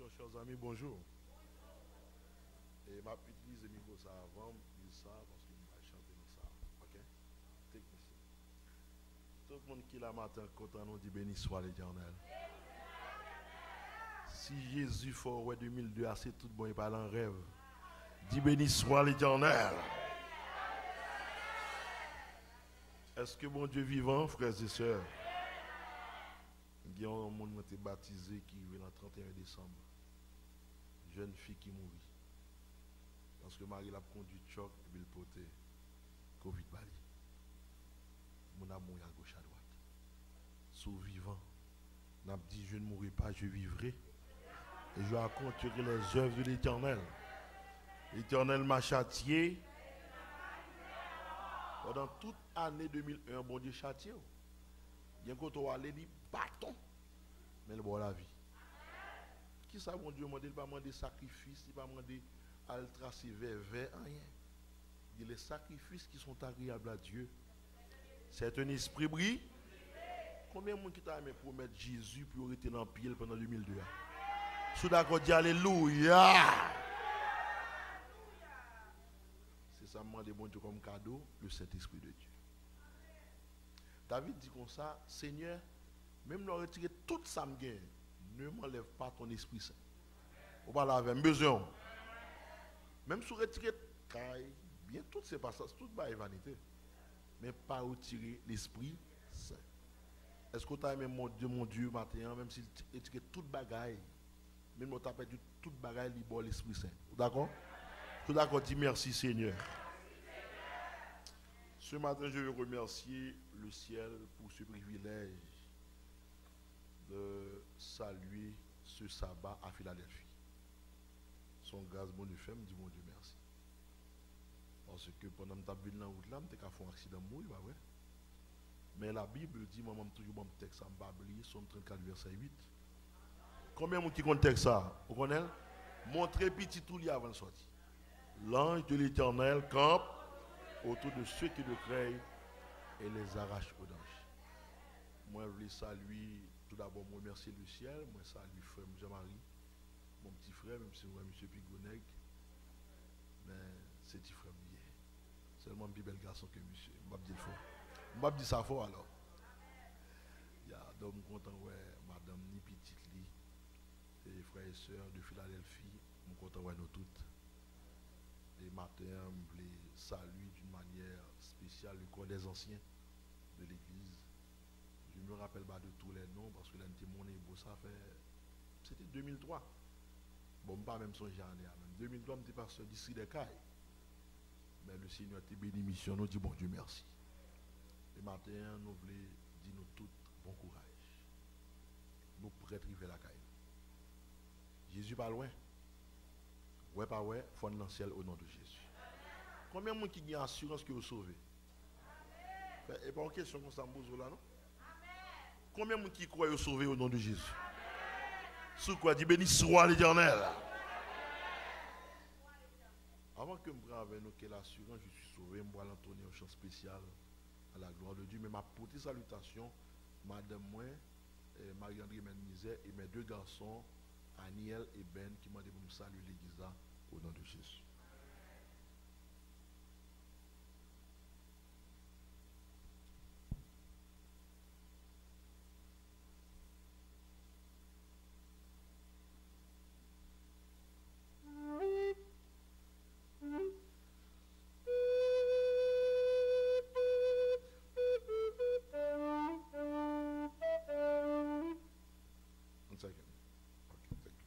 introduction, chers amis, bonjour. Et ma utilise le micro ça avant, dire ça parce que je vais chanter dans ça. Ok? Technicien. Tout le monde qui la matin content nous dit béni soit l'Éternel. Si Jésus faut ouais 2002 assez tout bon il parle en rêve. Dis béni soit l'Éternel. Est-ce que mon Dieu vivant, frères et sœurs? Il y a un monde qui a été baptisé qui est le 31 décembre. Jeune fille qui mourit. Parce que Marie l'a conduit choc et puis le poté. Covid bali. Mon amour à gauche à droite. Sous vivant. N'a dit je ne mourrai pas, je vivrai. Et je raconterai les œuvres de l'Éternel. L'Éternel m'a châtié. Pendant toute année 2001, bon Dieu châtié. Il y a un côté où aller dit bâton. Mais le bon la vie. Qui ça, mon Dieu, il ne va pas demander sacrifice, il ne va pas demander à le tracer vers rien. Il y a les sacrifices qui sont agréables à Dieu. C'est un esprit bris. Combien de monde qui t'a aimé promettre Jésus pour rester dans le pied pendant 2002? Sous d'accord, dit Alléluia. C'est ça, demande mon Dieu comme cadeau, le Saint-Esprit de Dieu. David dit comme ça, Seigneur, même nous retirer tout ça me gagne, ne m'enlève pas ton Esprit Saint. On va l'avoir besoin. Même si vous retirez bien toutes ces passages, tout va vanité. Mais pas retirer l'Esprit Saint. Est-ce que tu as aimé mon Dieu, matin, même s'il retire toute bagaille, même si tu as perdu toute bagaille, il y a l'Esprit Saint. D'accord? Tout d'accord, dis merci Seigneur. Ce matin, je veux remercier le ciel pour ce privilège de saluer ce sabbat à Philadelphie. Son grâce, mon Dieu, me dit mon Dieu merci. Parce que pendant que je suis dans la route, je suis fait un accident mourir, pas vrai? Mais la Bible dit, moi, je toujours mon texte en Babli, Somme 34, verset 8. Combien de gens qui connaissent le texte ça? Vous connaissez? Montrez petit tout li avant de sortir. L'ange de l'Éternel campe autour de ceux qui le craignent et les arrache aux dangers. Moi, je voulais saluer, tout d'abord, moi, remercier le ciel. Moi, salue frère Jean-Marie, mon petit frère, même si moi, M. Pigoneg, mais c'est petit frère bien. Seulement un plus bel garçon que monsieur. Je vais dire fort. Je vais dire ça fort alors. Donc, je suis content, ouais, madame, ni petite lit, et frères et sœurs de Philadelphie, je suis content, ouais, nous toutes. Et matin, je voulais saluer d'une manière spéciale le corps des anciens de l'église. Je ne me rappelle pas de tous les noms parce que l'année mon beau, ça fait. C'était 2003. Bon, pas même son genre. 2003, je n'étais pas sur d'ici des cailles. Mais le Seigneur t'a béni, mission, nous dit bon Dieu merci. Et matin, nous voulons dire nous tous bon courage. Nous prêts à arriver la caille. Jésus pas loin. Ouais, pas ouais, faut dans le ciel au nom de Jésus. Combien de gens qui ont assurance que vous sauvez? Et pas en question qu'on s'en pose là, non? Combien de gens qui croient que vous sauvez au nom de Jésus? Sous quoi dit béni soit l'Éternel. Avant que je prenne avec nous quelle assurance je suis sauvé, je vais l'entonner un chant spécial à la gloire de Dieu. Mais ma petite salutation, madame moi, Marie-André Menizet et mes deux garçons, Aniel et Ben, qui m'ont dit de me saluer l'église là au nom de Jésus. One second. Okay, thank you.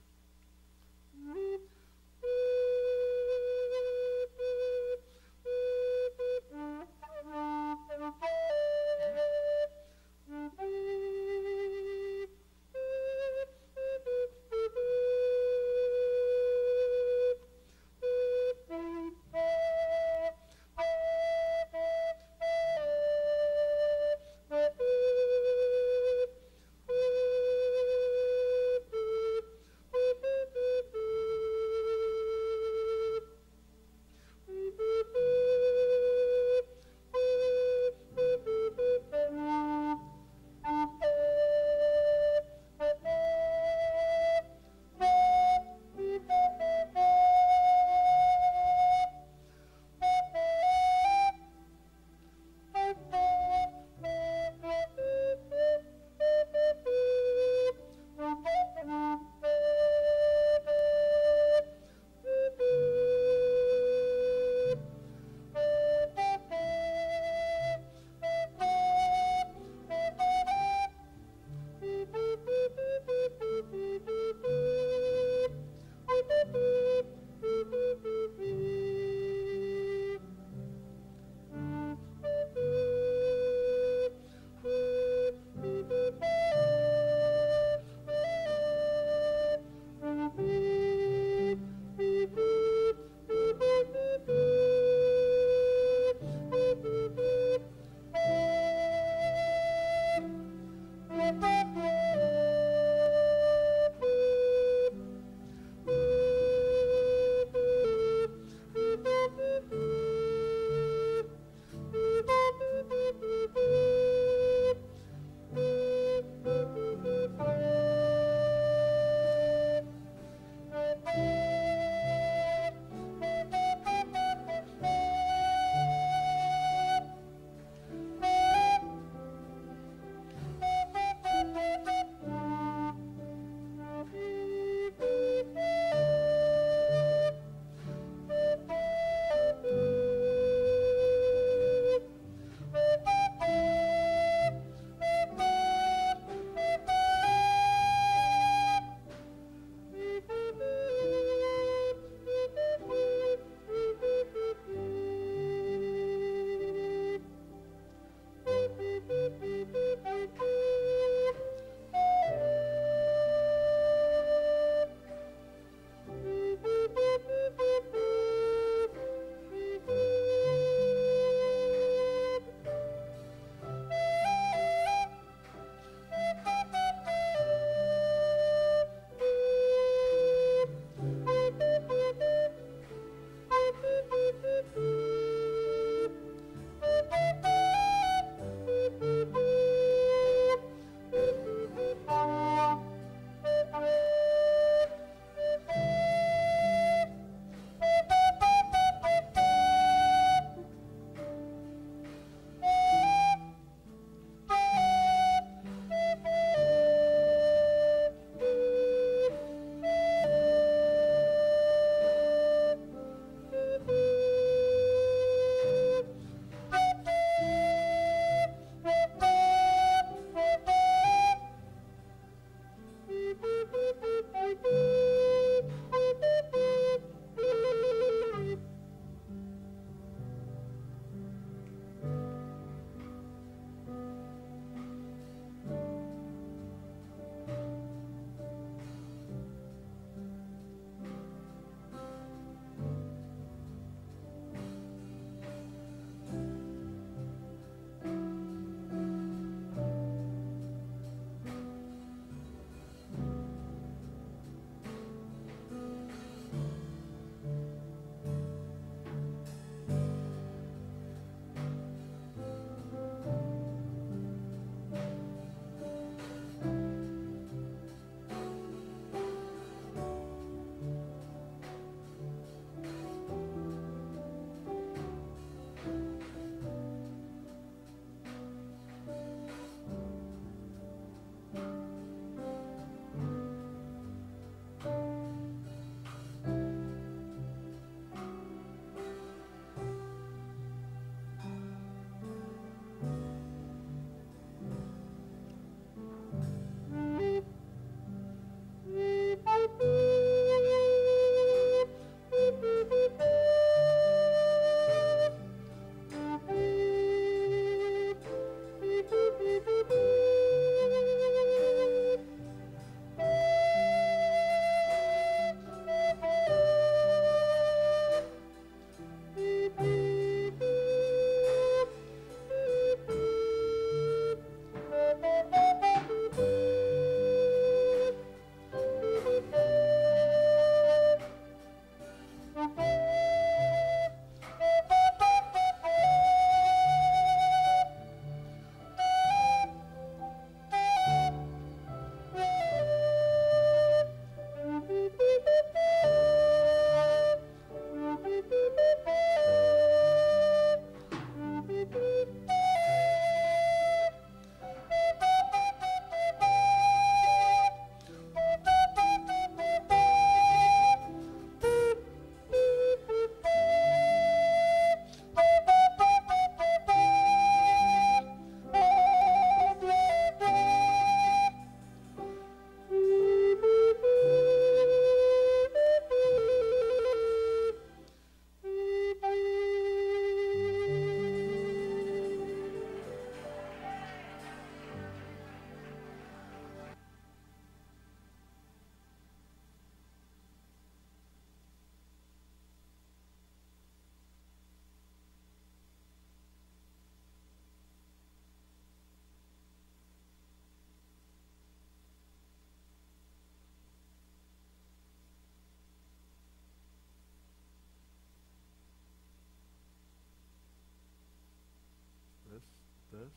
Test.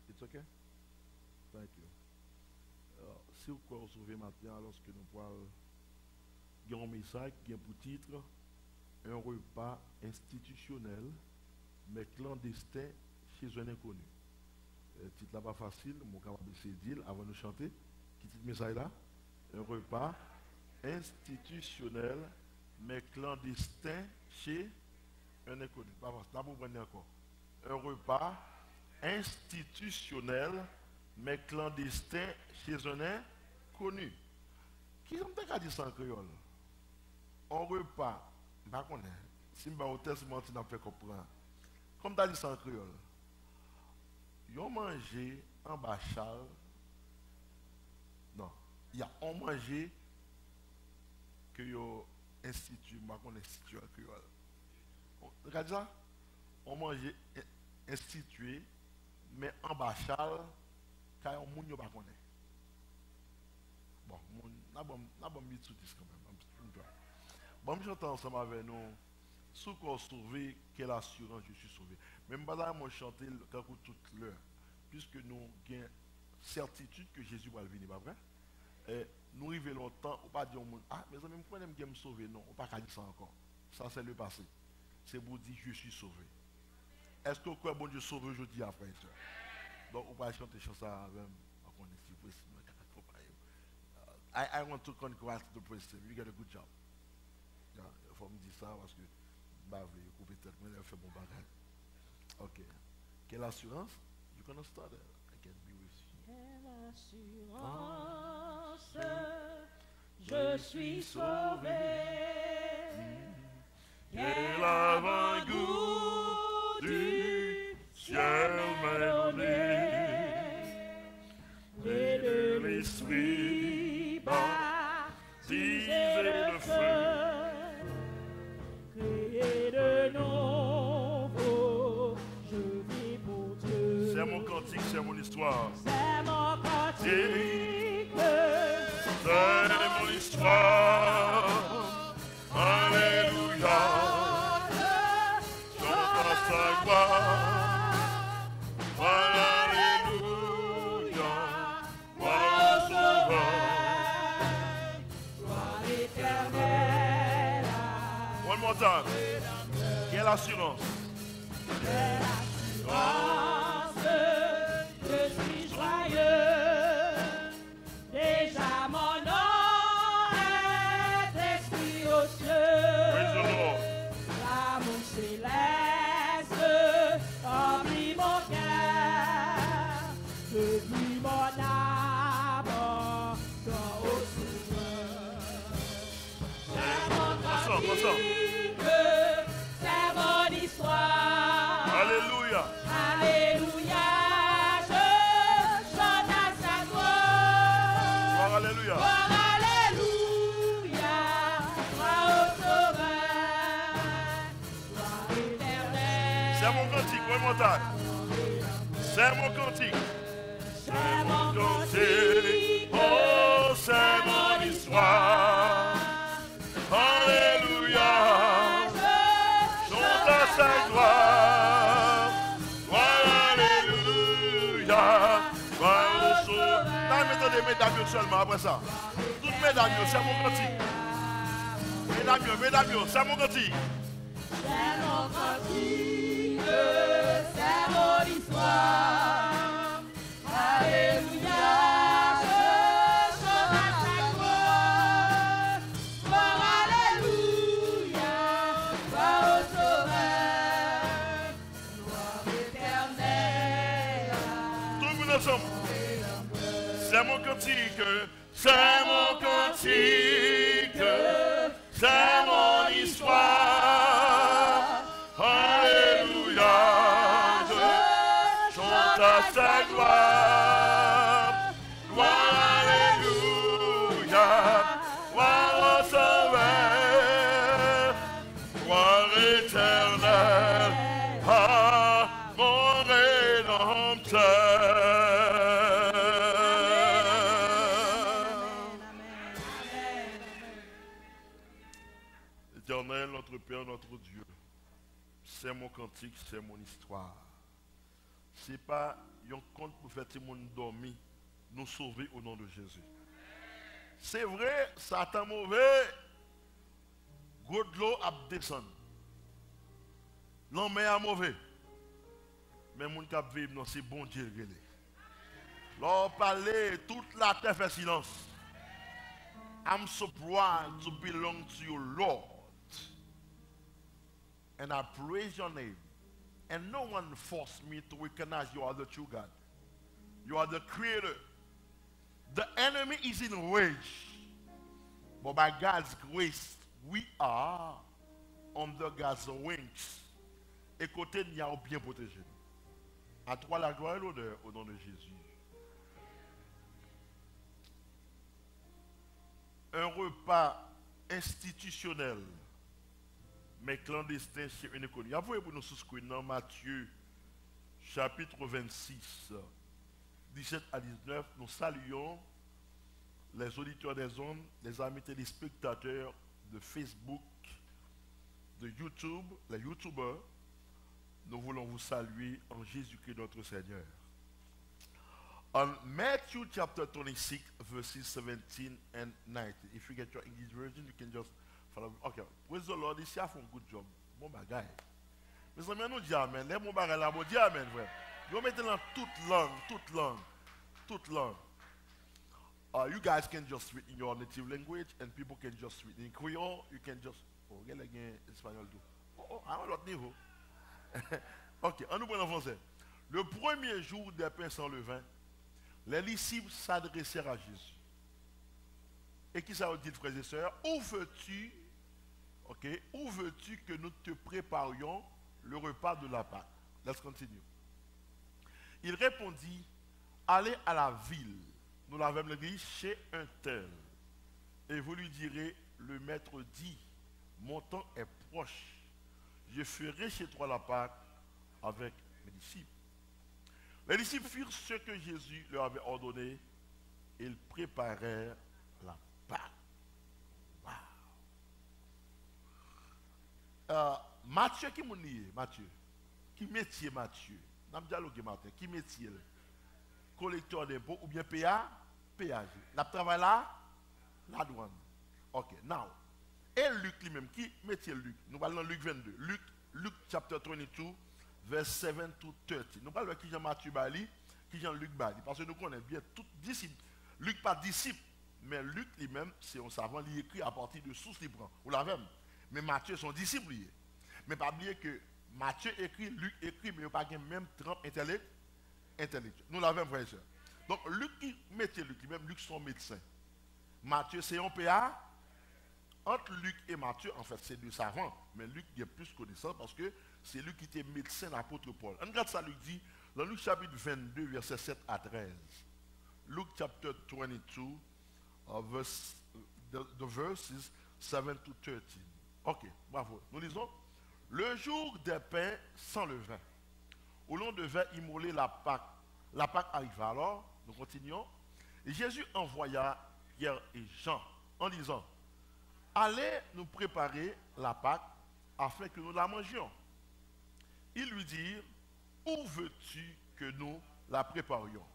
It's okay? Thank you. Si vous pouvez sauver maintenant, alors que nous pouvons avoir un message qui a pour titre un repas institutionnel mais clandestin chez un inconnu. Le titre là pas facile, mon capable de dire avant de chanter. Qui titre message là? Un repas institutionnel mais clandestin chez un inconnu. Pas facile. Là vous prenez encore. Un repas institutionnel mais clandestin chez un inconnu. Qui ont dit ça en créole? Un repas, je ne sais pas, si je vais au test, je vais faire comprendre. Comme tu as dit ça en créole, ils ont mangé en bachal. Non, il y a un mangé que ils ont institué, je ne sais pas institué en créole. Regardez ça? On mangé institué, mais en bachal, car on ne sait pas. Bon, on a bon mis sous disque quand même. Bon, je chante ensemble avec nous. Sous qu'on sauvé, quelle assurance je suis sauvé. Même pas moi chanter toute l'heure. Puisque nous avons certitude que Jésus va venir, pas vrai? Et nous arrivons longtemps, on ne pas dire au monde, ah, mais ça même quand même me sauver. Non, on ne pas dire ça encore. Ça, c'est le passé. C'est pour dire je suis sauvé. Est-ce que vous croyez bon Dieu sauvé aujourd'hui après? Donc, on va chanter ça avec I want to congrats the president. You get a good job. Il faut me dire ça parce que bah, vous coupez tête, mais elle fait bon bagage. Ok. Quelle assurance? You can start it. I can be with you. Quelle assurance, je suis sauvé. Quel avant-goût du ciel m'est donné. Et de l'esprit baptisé de feu. Créé de nouveau, je vis pour Dieu. C'est mon cantique, c'est mon histoire. C'est mon cantique, c'est mon histoire. Alléluia. Chante à sa gloire. Alléluia. Gloire au Sauveur. gloire éternelle. One more time. Quelle assurance. Quelle assurance, je suis joyeux. Déjà mon nom est écrit aux cieux. Praise the Lord. L'amour céleste remplit mon cœur. Depuis mon âme, dans au Sauveur. C'est mon cantique, c'est mon histoire. Alléluia. Alléluia, je chante à sa gloire. Gloire, alléluia. Gloire, alléluia, gloire au Sauveur, gloire éternelle. C'est mon cantique, one more time. C'est mon cantique. C'est mon cantique, Oh, c'est mon histoire. Alléluia. Chante à sa gloire. Gloire, alléluia. Gloire au Sauveur. Non, mettez mesdames seulement après ça. Toutes mesdames, c'est mon cantique. Mesdames, c'est mon cantique. c'est mon cantique, c'est mon histoire. Alléluia, je chante à sa gloire. Gloire, alléluia, gloire au Sauveur, gloire éternelle. Tout le monde ensemble. C'est mon cantique, c'est mon cantique, c'est mon histoire. Alléluia, je chante à sa gloire. Gloire, alléluia, gloire au Sauveur, gloire éternelle à mon Rédempteur. Éternel, notre Père, notre Dieu, c'est mon cantique, c'est mon histoire. Ce n'est pas un compte pour faire tout le monde dormir, nous sauver au nom de Jésus. C'est vrai, Satan mauvais, gros de l'eau a descendu. L'homme est mauvais. Mais mon cap vivre, c'est bon Dieu. L'on parle, toute la terre fait silence. I'm so proud to belong to you, Lord. And I praise your name. And no one forced me to recognize you are the true God. You are the creator. The enemy is in rage. But by God's grace, we are under God's wings. Et côté nous a bien protégé. À toi la gloire et l'honneur au nom de Jésus. Un repas institutionnel, mais clandestin chez une économie. Vous pour nous souscrire dans Matthieu, chapitre 26, 17 à 19. Nous saluons les auditeurs des ondes, les amis téléspectateurs de Facebook, de YouTube, les YouTubers. Nous voulons vous saluer en Jésus-Christ notre Seigneur. On Matthew chapter 26, verses 17 and 19. If you get your English version, you can just follow. Okay, praise the Lord. Ici, a fait un good job. Bon bagay. Mes amis, nous disons amen. Les bons bagay là, bon dis amen, frère. Vous mettez dans toute langue. You guys can just read in your native language, and people can just read in Creole. You can just, regardez again espagnol tout. À un autre niveau. Ok, on nous prend en français. Le premier jour des pains sans levain, les disciples s'adressèrent à Jésus. Et qui ça dit, frères et sœurs? Où veux-tu que nous te préparions le repas de la Pâque? Let's continue. Il répondit, allez à la ville. Nous l'avons dit chez un tel. Et vous lui direz, le maître dit, mon temps est proche. Je ferai chez toi la Pâque avec mes disciples. Les disciples firent ce que Jésus leur avait ordonné. Ils préparèrent la Pâque. Wow. Matthieu, qui m'a dit Matthieu? Qui métier Matthieu? Nous avons dialogué matin. Qui métier? Collecteur d'impôts ou bien péage. Nous travaillons là, la douane. Ok, now. Et Luc lui-même, qui métier Luc? Nous parlons de Luc 22. Luc chapter 22, verse 7 to 30. Nous parlons de qui Jean-Matthieu Bali, qui Jean-Luc Bali. Parce que nous connaissons bien tous disciples. Luc pas disciple, mais Luc lui-même, c'est un savant, il écrit à partir de sources libres. Vous l'avez. Mais Matthieu, son disciple. Mais pas oublier que Matthieu écrit, Luc écrit, mais il n'y a pas de même trempe intellectuelle. Nous l'avons, frère et soeur. Donc, Luc qui métier Luc lui-même, Luc son médecin. Matthieu, c'est un PA. Entre Luc et Matthieu, en fait, c'est deux savants. Mais Luc il a plus connaissant parce que c'est lui qui était médecin, l'apôtre Paul. On regarde ça, Luc dit, dans Luc chapitre 22, versets 7 à 13. Luc chapter 22, the verses 7 to 13. Ok, bravo. Nous lisons. Le jour des pains sans levain, où l'on devait immoler la Pâque. La Pâque arriva alors, nous continuons. Et Jésus envoya Pierre et Jean en disant, allez nous préparer la Pâque afin que nous la mangions. Ils lui dirent, où veux-tu que nous la préparions?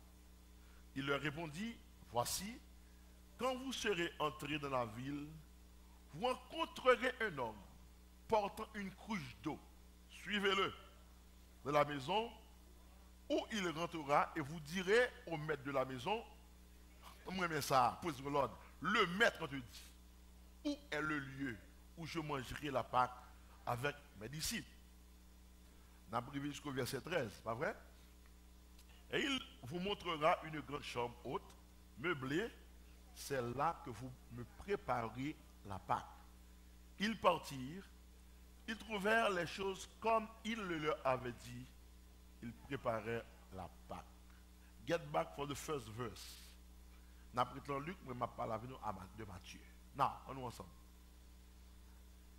Il leur répondit, voici, quand vous serez entrés dans la ville, vous rencontrerez un homme portant une cruche d'eau. Suivez-le dans la maison où il rentrera et vous direz au maître de la maison, moi mais ça, pose l'ordre, le maître te dit, où est le lieu où je mangerai la Pâque avec mes disciples? On a privé jusqu'au verset 13, pas vrai? Et il vous montrera une grande chambre haute, meublée, c'est là que vous me préparerez la Pâque. Ils partirent, ils trouvèrent les choses comme il le leur avait dit, ils préparèrent la Pâque. Get back for the first verse. N'a pris dans Luc, mais m'a parlé avec nous de Matthieu. Non, on nous ensemble.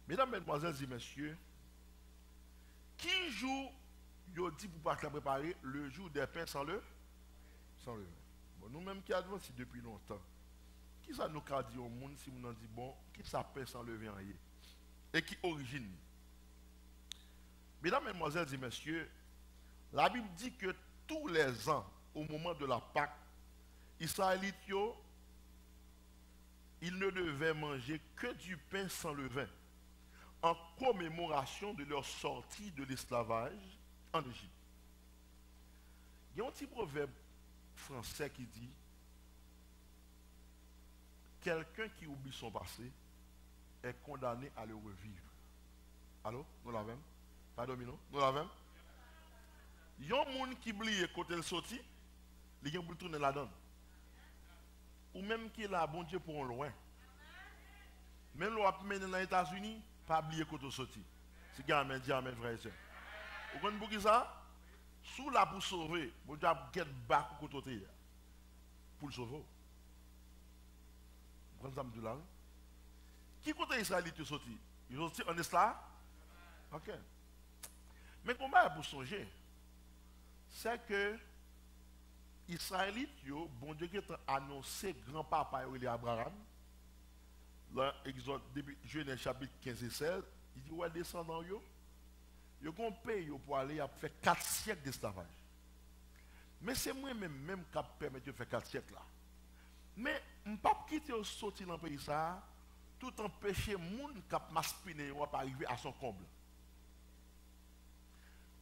Mesdames, mesdemoiselles et messieurs, qui joue, il dit pour pas préparer le jour des pains sans le vin. Bon, nous-mêmes qui avons si depuis longtemps, qui ça nous a dit au monde si nous dit bon, qui ça pain sans le vin et qui origine? Mesdames, mesdemoiselles et messieurs, la Bible dit que tous les ans, au moment de la Pâque, Israélites, ils ne devaient manger que du pain sans levain, en commémoration de leur sortie de l'esclavage en Égypte. Il y a un petit proverbe français qui dit quelqu'un qui oublie son passé est condamné à le revivre. Allô? Nous l'avons? Pas domino? Nous l'avons? Il y a un monde qui oublie côté le sorti, il y a un bout tourner la donne. Ou même qui est là, bon Dieu pour un loin. Même l'on a mené dans les États-Unis, pas oublier côté le sorti. C'est gamin, dit amen, frère et soeur. Vous comprenez pour ça? Sous là pour sauver, bon Dieu a get back au côté pour le sauver. Vous comprenez ça? Qui côté Israélite est sorti? Ils sont sortis en esclave? Ok. Mais comment pour songer? C'est que Israélites, bon Dieu qui a annoncé grand-papa et Abraham, dans Exode, Genèse chapitre 15 et 16, il dit, ouais, descendants, ils ont payé pour aller faire 4 siècles d'esclavage. Mais c'est moi-même qui permet de faire 4 siècles là. Mais je ne peux pas quitter sortir dans le pays ça, tout empêcher les gens qui ont maspiné ou pas arriver à son comble.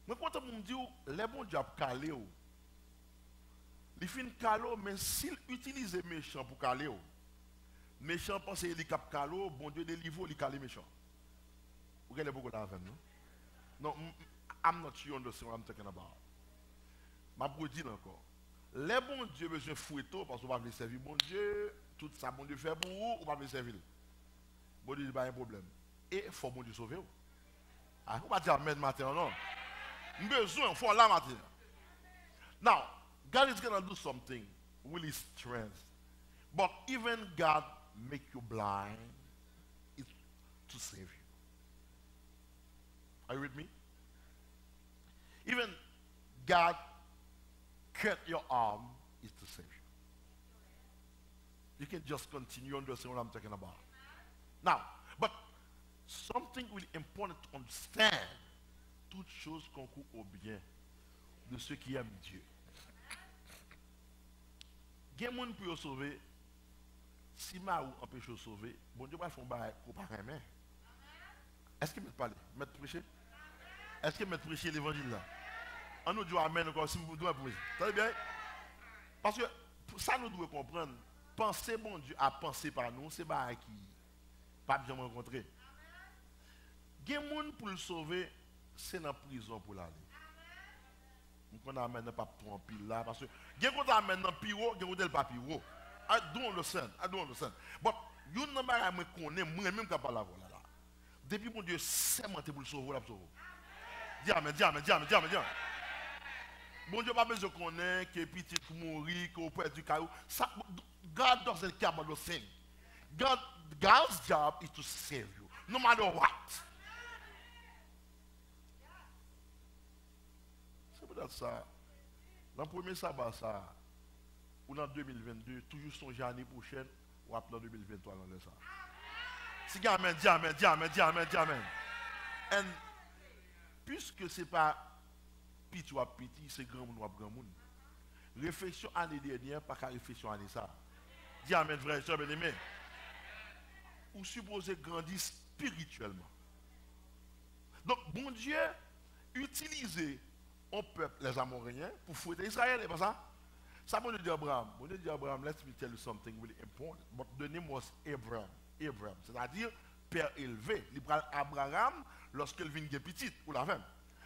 Mais quand on me dit, les bons diables calés, ils finissent calés, mais s'ils utilisent les méchants pour caler, méchants pensent qu'ils sont calés, bon Dieu délivre, ils calent les méchants. Vous regardez beaucoup d'avant, non? Non, I'm not sure understand what I'm talking about. Je vais vous dire encore. Les bons dieux besoin de fouetter parce qu'on va venir servir bon Dieu, tout ça bon Dieu fait pour vous, on va venir servir. Bon Dieu, il n'y a pas de problème. Et il faut bon Dieu sauver. Ah, on va dire amen matin, non? Besoin, il faut la matin. Now, God is going to do something with his strength. But even God make you blind is to save you. Are you with me? Even God cut your arm is to save you. You can just continue understand what I'm talking about. Now, but something really important to understand. Toutes choses concourent au bien de ceux qui aiment Dieu. Il y a des gens pour sauver. Si ma ou empêche de sauver, bon Dieu va faire un bail pour pas aimer. Est-ce que vous parlez? Mettre prêcher? Est-ce que vous prêcher l'évangile là? On nous dit amen encore si vous devez prêcher. Très bien? Parce que ça nous doit comprendre. Penser bon Dieu à penser par nous, c'est pas qui pas bien rencontrer. Il y a des gens pour le sauver, c'est dans la prison pour l'aller. On amène pas pour un pile là parce que il y a qu'on amène dans piro, il y a pas piro. I don't understand. But you know pas me connais moi-même qui parle là. Depuis mon Dieu c'est monté pour le sauver là pour sauver. Dis amen. Bon Dieu pas besoin de connaître que petit mourir, que perd du caillou. God doesn't care about those things. God's job is to save you, no matter what. C'est peut-être ça. Dans le premier sabbat, ça, ou dans 2022, toujours songer l'année prochaine, ou après 2023, dans le ça. Si amen, dis amen. Et puisque ce n'est pas petit ou petit, c'est grand monde ou grand monde. Réflexion année dernière, pas qu'à réflexion année ça. Dis amen, frère et soeur bien-aimé. Ou supposez grandir spirituellement. Donc, bon Dieu, utilisez un peuple, les Amoréens, pour fouetter Israël, et pas ça? Ça, bon Dieu dit Abraham. Bon Dieu dit Abraham, let me tell you something really important. But the name was Abraham. C'est-à-dire, père élevé. Il prend Abraham lorsqu'il vient de petit, ou la femme.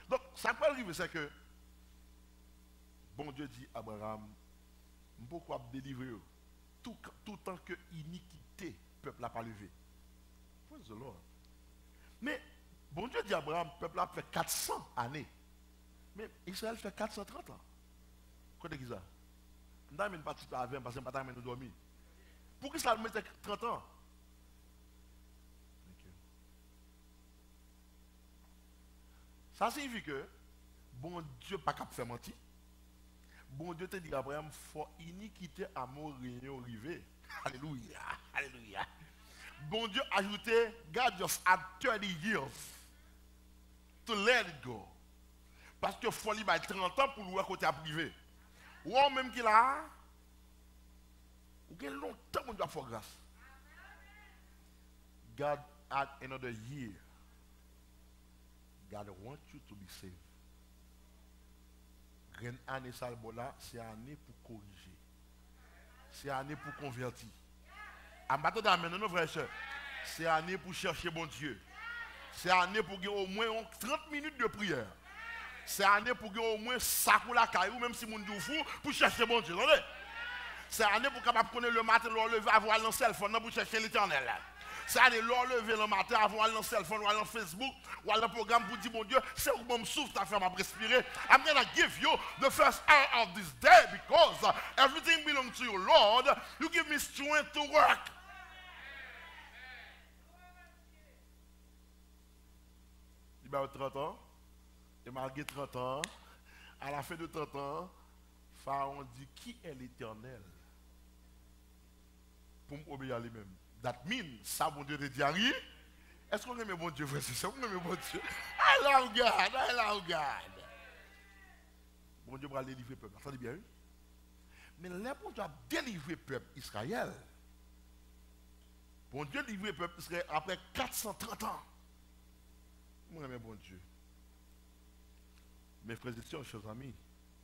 Donc, ça peut arriver, c'est que, bon Dieu dit Abraham, pourquoi délivrer tout tant que iniquité, peuple n'a pas levé. Praise the Lord. Mais, bon Dieu dit Abraham, peuple a fait 400 années. Mais Israël fait 430 ans. Qu'est-ce que ça? Nous n'avons pas participé à 20 parce que nous n'avons pas dormi. Pourquoi ça met 30 ans? Ça signifie que bon Dieu pas capable de faire mentir. Bon Dieu te dit Abraham, faut iniquité amour réunion rivé. Alléluia. Bon Dieu a ajouté, God just had 30 years to let it go. Parce que folie va 30 ans pour louer côté à privé. Ou même qui là, ou quel longtemps on doit faire grâce. God add another year. God wants you to be saved. Une année salbola, c'est une année pour corriger. C'est une année pour convertir. À matin d'amener nos frères et sœurs, c'est une année pour chercher bon Dieu. C'est une année pour gagner au moins 30 minutes de prière. C'est une année pour gagner au moins ça pour la caille, ou même si mon Dieu fou, pour chercher bon Dieu. C'est une année pour capable connaître le matin, le lever, avoir le téléphone pour chercher l'éternel. C'est une année pour lever le matin, avoir le téléphone, ou aller Facebook, ou aller le programme pour dire, mon Dieu, c'est où mon souffle, ta femme à respirer. I'm going to give you the first hour of this day because everything belongs to you, Lord. You give me strength to work. Il y a 30 ans, et malgré 30 ans, à la fin de 30 ans, Pharaon dit qui est l'Éternel pour m'obéir à lui-même. That means, ça, mon Dieu, te dit, est-ce qu'on aime mon Dieu, frère? C'est ça, on aime mon Dieu. I love God, I love God. Bon Dieu va délivrer le peuple. Attendez bien, oui? Mais là, bon Dieu a délivré le peuple Israël. Bon Dieu a délivré le peuple Israël après 430 ans. Moi, j'aime bon Dieu. Mes frères et sœurs, chers amis,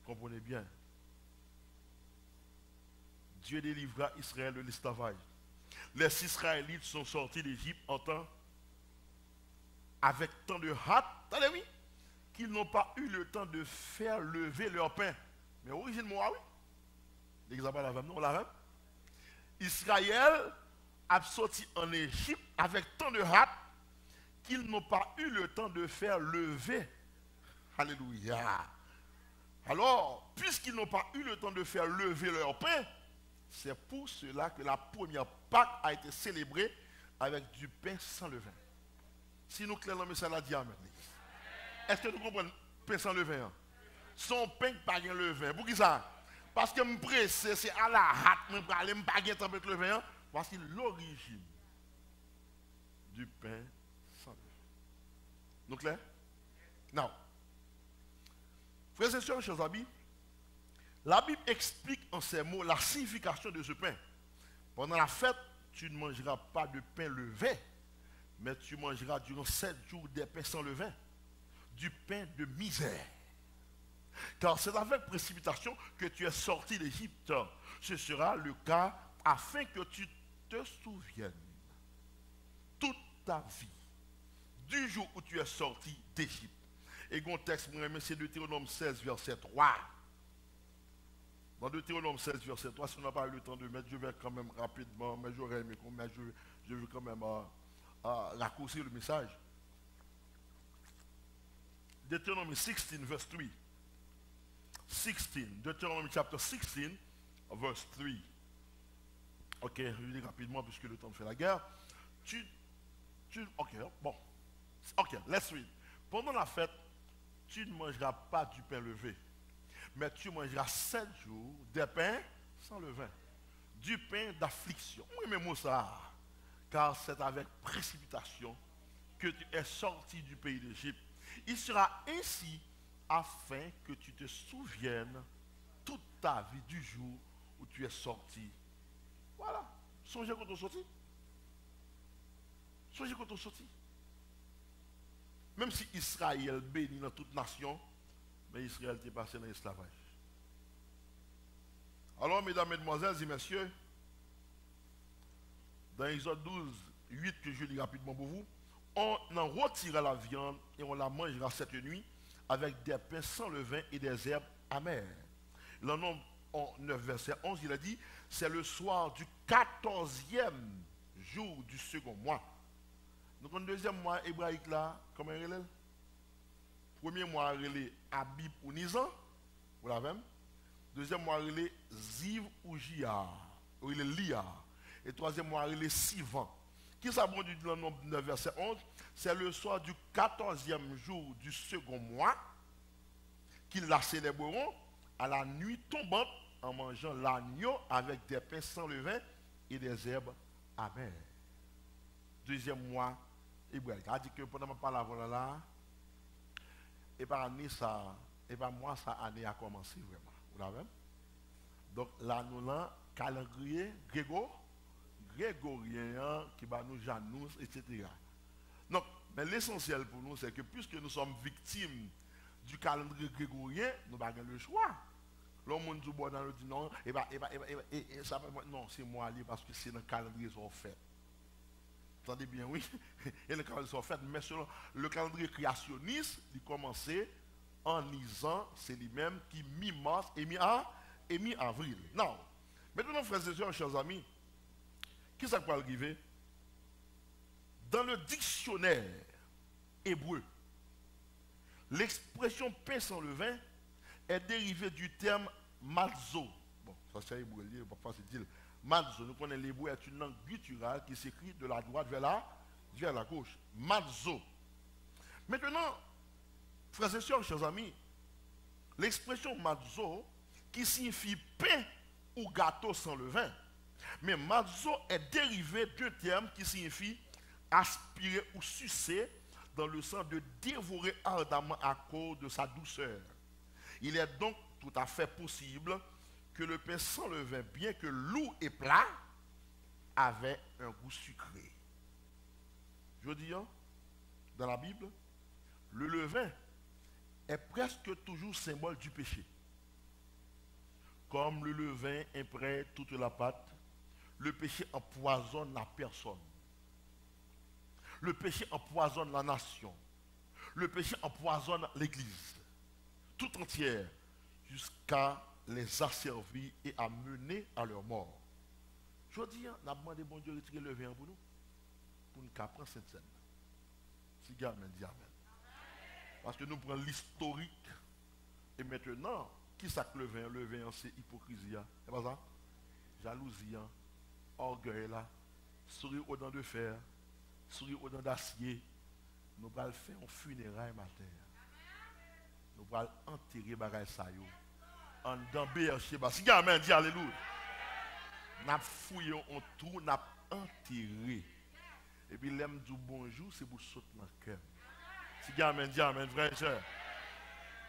comprenez bien. Dieu délivra Israël de l'esclavage. Les Israélites sont sortis d'Égypte en temps, avec tant de hâte, attendez-moi, qu'ils n'ont pas eu le temps de faire lever leur pain. Mais originellement, oui. L'exemple la même, non, la même. Israël a sorti en Égypte avec tant de hâte qu'ils n'ont pas eu le temps de faire lever. Alléluia. Alors, puisqu'ils n'ont pas eu le temps de faire lever leur pain, c'est pour cela que la première Pâque a été célébrée avec du pain sans levain. Si nous clairons mais ça l'a dit amen. Est-ce que nous comprenons pain sans levain? Hein? Son pain pas de levain. Pour qui ça? Parce que me presse, c'est à la hâte, me parler, me pas de temps avec levain. Hein? Voici l'origine du pain sans levain. Nous clair? Non. Frères et sœurs, chers amis, la Bible explique en ces mots la signification de ce pain. Pendant la fête, tu ne mangeras pas de pain levé, mais tu mangeras durant 7 jours des pains sans levain, du pain de misère. Car c'est avec précipitation que tu es sorti d'Égypte. Ce sera le cas afin que tu te souviennes toute ta vie du jour où tu es sorti d'Égypte. Et mon texte, c'est Deutéronome 16, verset 3. Dans Deutéronome 16, verset 3, si on n'a pas eu le temps de mettre, je vais quand même rapidement, mais j'aurais aimé qu'on mette, je veux quand même raccourcir le message. Deuteronomy 16, verse 3. 16, Deuteronomy chapter 16, verse 3. Ok, je lis rapidement puisque le temps fait la guerre. Ok, bon. Ok, let's read. Pendant la fête, tu ne mangeras pas du pain levé, mais tu mangeras 7 jours des pains sans levain, du pain d'affliction. Oui, mais moi ça, car c'est avec précipitation que tu es sorti du pays d'Égypte. Il sera ainsi afin que tu te souviennes toute ta vie du jour où tu es sorti. Voilà. Songez quand on est sorti. Songez quand on est sorti. Même si Israël bénit dans toute nation, mais Israël est passé dans l'esclavage. Alors, mesdames, mesdemoiselles et messieurs, dans Exode 12, 8, que je lis rapidement pour vous, on en retirera la viande et on la mangera cette nuit avec des pains sans levain et des herbes amères. Le nombre en 9, verset 11, il a dit, c'est le soir du 14e jour du second mois. Donc, le deuxième mois hébraïque là, comment il est? Premier mois, il est Abib ou Nisan, vous l'avez? Deuxième mois, il est Ziv ou Jia, ou il est Lia. Et troisième mois, il est Sivan. Qui s'abondit dans le nombre 9, verset 11? C'est le soir du 14e jour du second mois qu'ils la célébreront à la nuit tombante en mangeant l'agneau avec des pains sans levain et des herbes amères. Deuxième mois hébraïque. A dit que pendant ma parole là, et par année ça, et bien moi, ça année a commencé vraiment. Vous l'avez? Donc là, nous avons calendrier grégorien qui va nous Janus, etc. Donc, mais l'essentiel pour nous, c'est que puisque nous sommes victimes du calendrier grégorien, nous n'avons pas le choix. L'homme du bois dans le dit non, ça, non, c'est moi aller parce que c'est dans le calendrier sont fait. Vous entendez bien, oui? Et le calendrier sont fait, mais selon le calendrier créationniste, il commençait en lisant, c'est lui-même qui mi-mars et mi-avril. Non. Maintenant, frères et sœurs, chers amis, qui ça peut arriver? Dans le dictionnaire hébreu, l'expression pain sans levain est dérivée du terme mazzo. Bon, ça c'est hébreu, il n'est pas facile de dire. Mazzo, nous connaissons l'hébreu, est une langue gutturale qui s'écrit de la droite vers la gauche. Mazzo. Maintenant, frères et sœurs, chers amis, l'expression mazzo, qui signifie pain ou gâteau sans levain, mais mazzo est dérivé d'un terme qui signifie aspirer ou sucer dans le sens de dévorer ardemment à cause de sa douceur. Il est donc tout à fait possible que le pain sans levain, bien que lourd et plat, avait un goût sucré. Je dis, dans la Bible, le levain est presque toujours symbole du péché. Comme le levain imprègne toute la pâte, le péché empoisonne la personne. Le péché empoisonne la nation. Le péché empoisonne l'Église tout entière jusqu'à les asservir et à mener à leur mort. Je dis, on a demandé bon Dieu de retirer le vin pour nous prendre cette scène. Si Amen, dit Amen. Parce que nous prenons l'historique et maintenant, qui ça que le vin? Le vin, c'est hypocrisie. C'est pas ça? Jalousie, orgueil, là, sourire aux dents de fer, sourire aux dents d'acier. Nous allons faire un funérail matin. Nous allons enterrer Bagaille Sayo. En dans BRC. Si Amen, dit Alléluia. Nous avons fouillé un trou, nous avons enterré. Et puis l'aime du bonjour, c'est pour sauter dans le cœur. Si Amen, dit Amen, frère et soeur.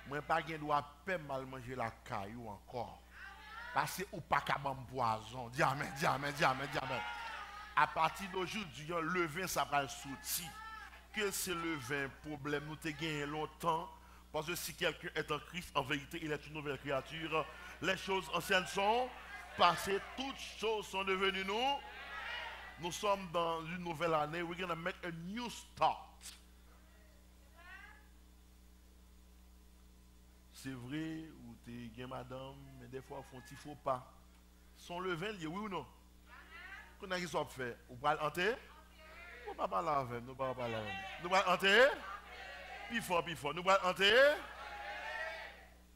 Moi, je n'ai pas droit de mal manger la caillou encore. Parce que ou pas qu'à poison. Dis Amen, dis Amen, dis Amen, dis Amen. À partir d'aujourd'hui, le vin, ça va sortir. Que c'est le vin, problème, nous t'ai gagné longtemps. Parce que si quelqu'un est en Christ, en vérité, il est une nouvelle créature. Les choses anciennes sont passées, toutes choses sont devenues nous. Nous sommes dans une nouvelle année. We're going to make a new start. C'est vrai, ou t'es bien madame, mais des fois, ils font il faut pas. Son levain, oui ou non? Qu'on a qui soit fait? Ou pas l'enterrer? Nous ne pas parler avec nous, pas parler avec nous. Nous pas l'enterrer? Puis fort. Nous pas l'enterrer?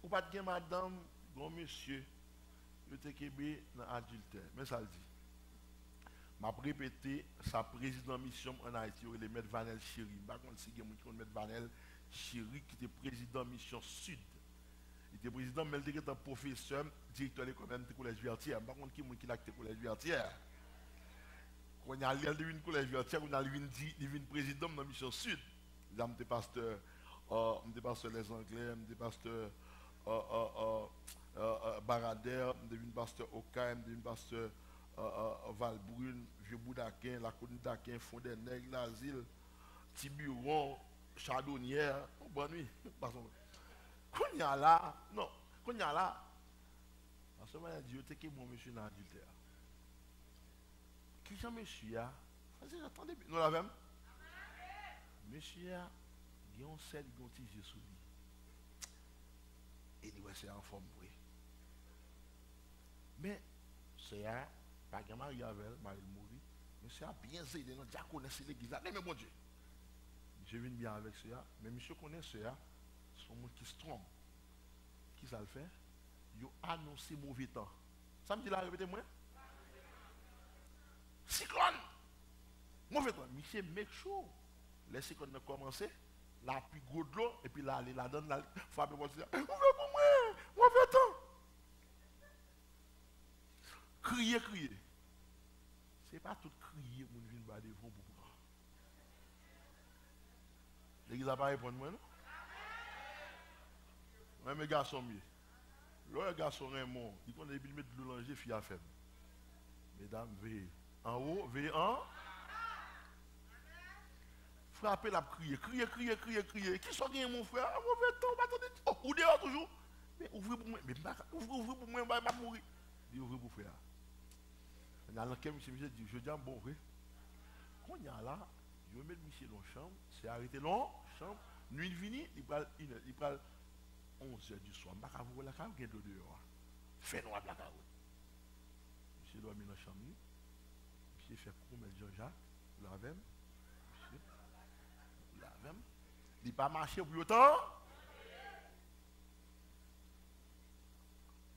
Ou pas de madame, bon monsieur, le TKB dans l'adultère. Mais ça le dit. Je vais répéter sa présidente mission en Haïti, il est M. Vanel Chéri. Je ne sais pas si vous M. Vanel Chéri qui était président mission Sud. Il était président, mais il était professeur, directeur de l'école du collège Vertière. Par contre, qui est le collège Vertière? Quand on a le collège Vertière, on a le président de la mission Sud. Je suis pasteur les Anglais, je suis pasteur Barader, je suis pasteur Okaïm, je suis pasteur Valbrune, Vieux Boudaquin, la Côte d'Aquin, Fond des Nègres, l'Asile, Tiburon, Chardonnière. Bonne nuit. Qu'on y a là, non, qu'on y a là, en ce moment, Dieu t'es que bon monsieur dans l'adultère. Qui j'en monsieur a? Attendez, nous l'avons. Monsieur a, il y a un seul gontige sous lui. Et il doit être en forme, oui. Mais, c'est un, pas de Marie avec Marie mourit, monsieur a bien aidé, nous déjà connaissé l'église là, mais bon Dieu. Je viens bien avec cela, mais monsieur connaît cela. Son monde qui se trompe. Qui ça le fait? Il a annoncé mauvais temps. Ça me dit là, répétez-moi. Cyclone! Mauvais temps. Monsieur, make sure. Les cyclones ont commencé. La pluie gros de l'eau. Et puis là, la donne, la frappe pour dire ouvre pour moi! Mauvais temps! Crier. Ce n'est pas tout crier pour nous venir battre devant pour prendre. L'église n'a pas répondu, moi, non? Même les garçons mieux. Le garçon Raymond, il connaît bien mettre de l'oulanger, fille à faible. Mesdames, veillez. En haut, veillez en. Frappez la crier, crier. Qui sont bien mon frère? Mauvais temps, attendez. Oh, ou dehors toujours. Mais ouvrez pour moi. Mais ouvrez pour moi, je vais mourir. Dis ouvrez pour frère. On a l'enquête, monsieur, je dis bon vrai. Quand il y a là, je vais mettre monsieur dans la chambre, c'est arrêté dans la chambre. Nuit finie, il prend 11h du soir. Je vais vous la cave, il y a de dehors. Fait noir de la cave. Monsieur doit mettre dans la chambre. Monsieur fait pour mettre Jean-Jacques, vous l'avez. Monsieur, vous l'avez. Il n'a pas marché pour autant.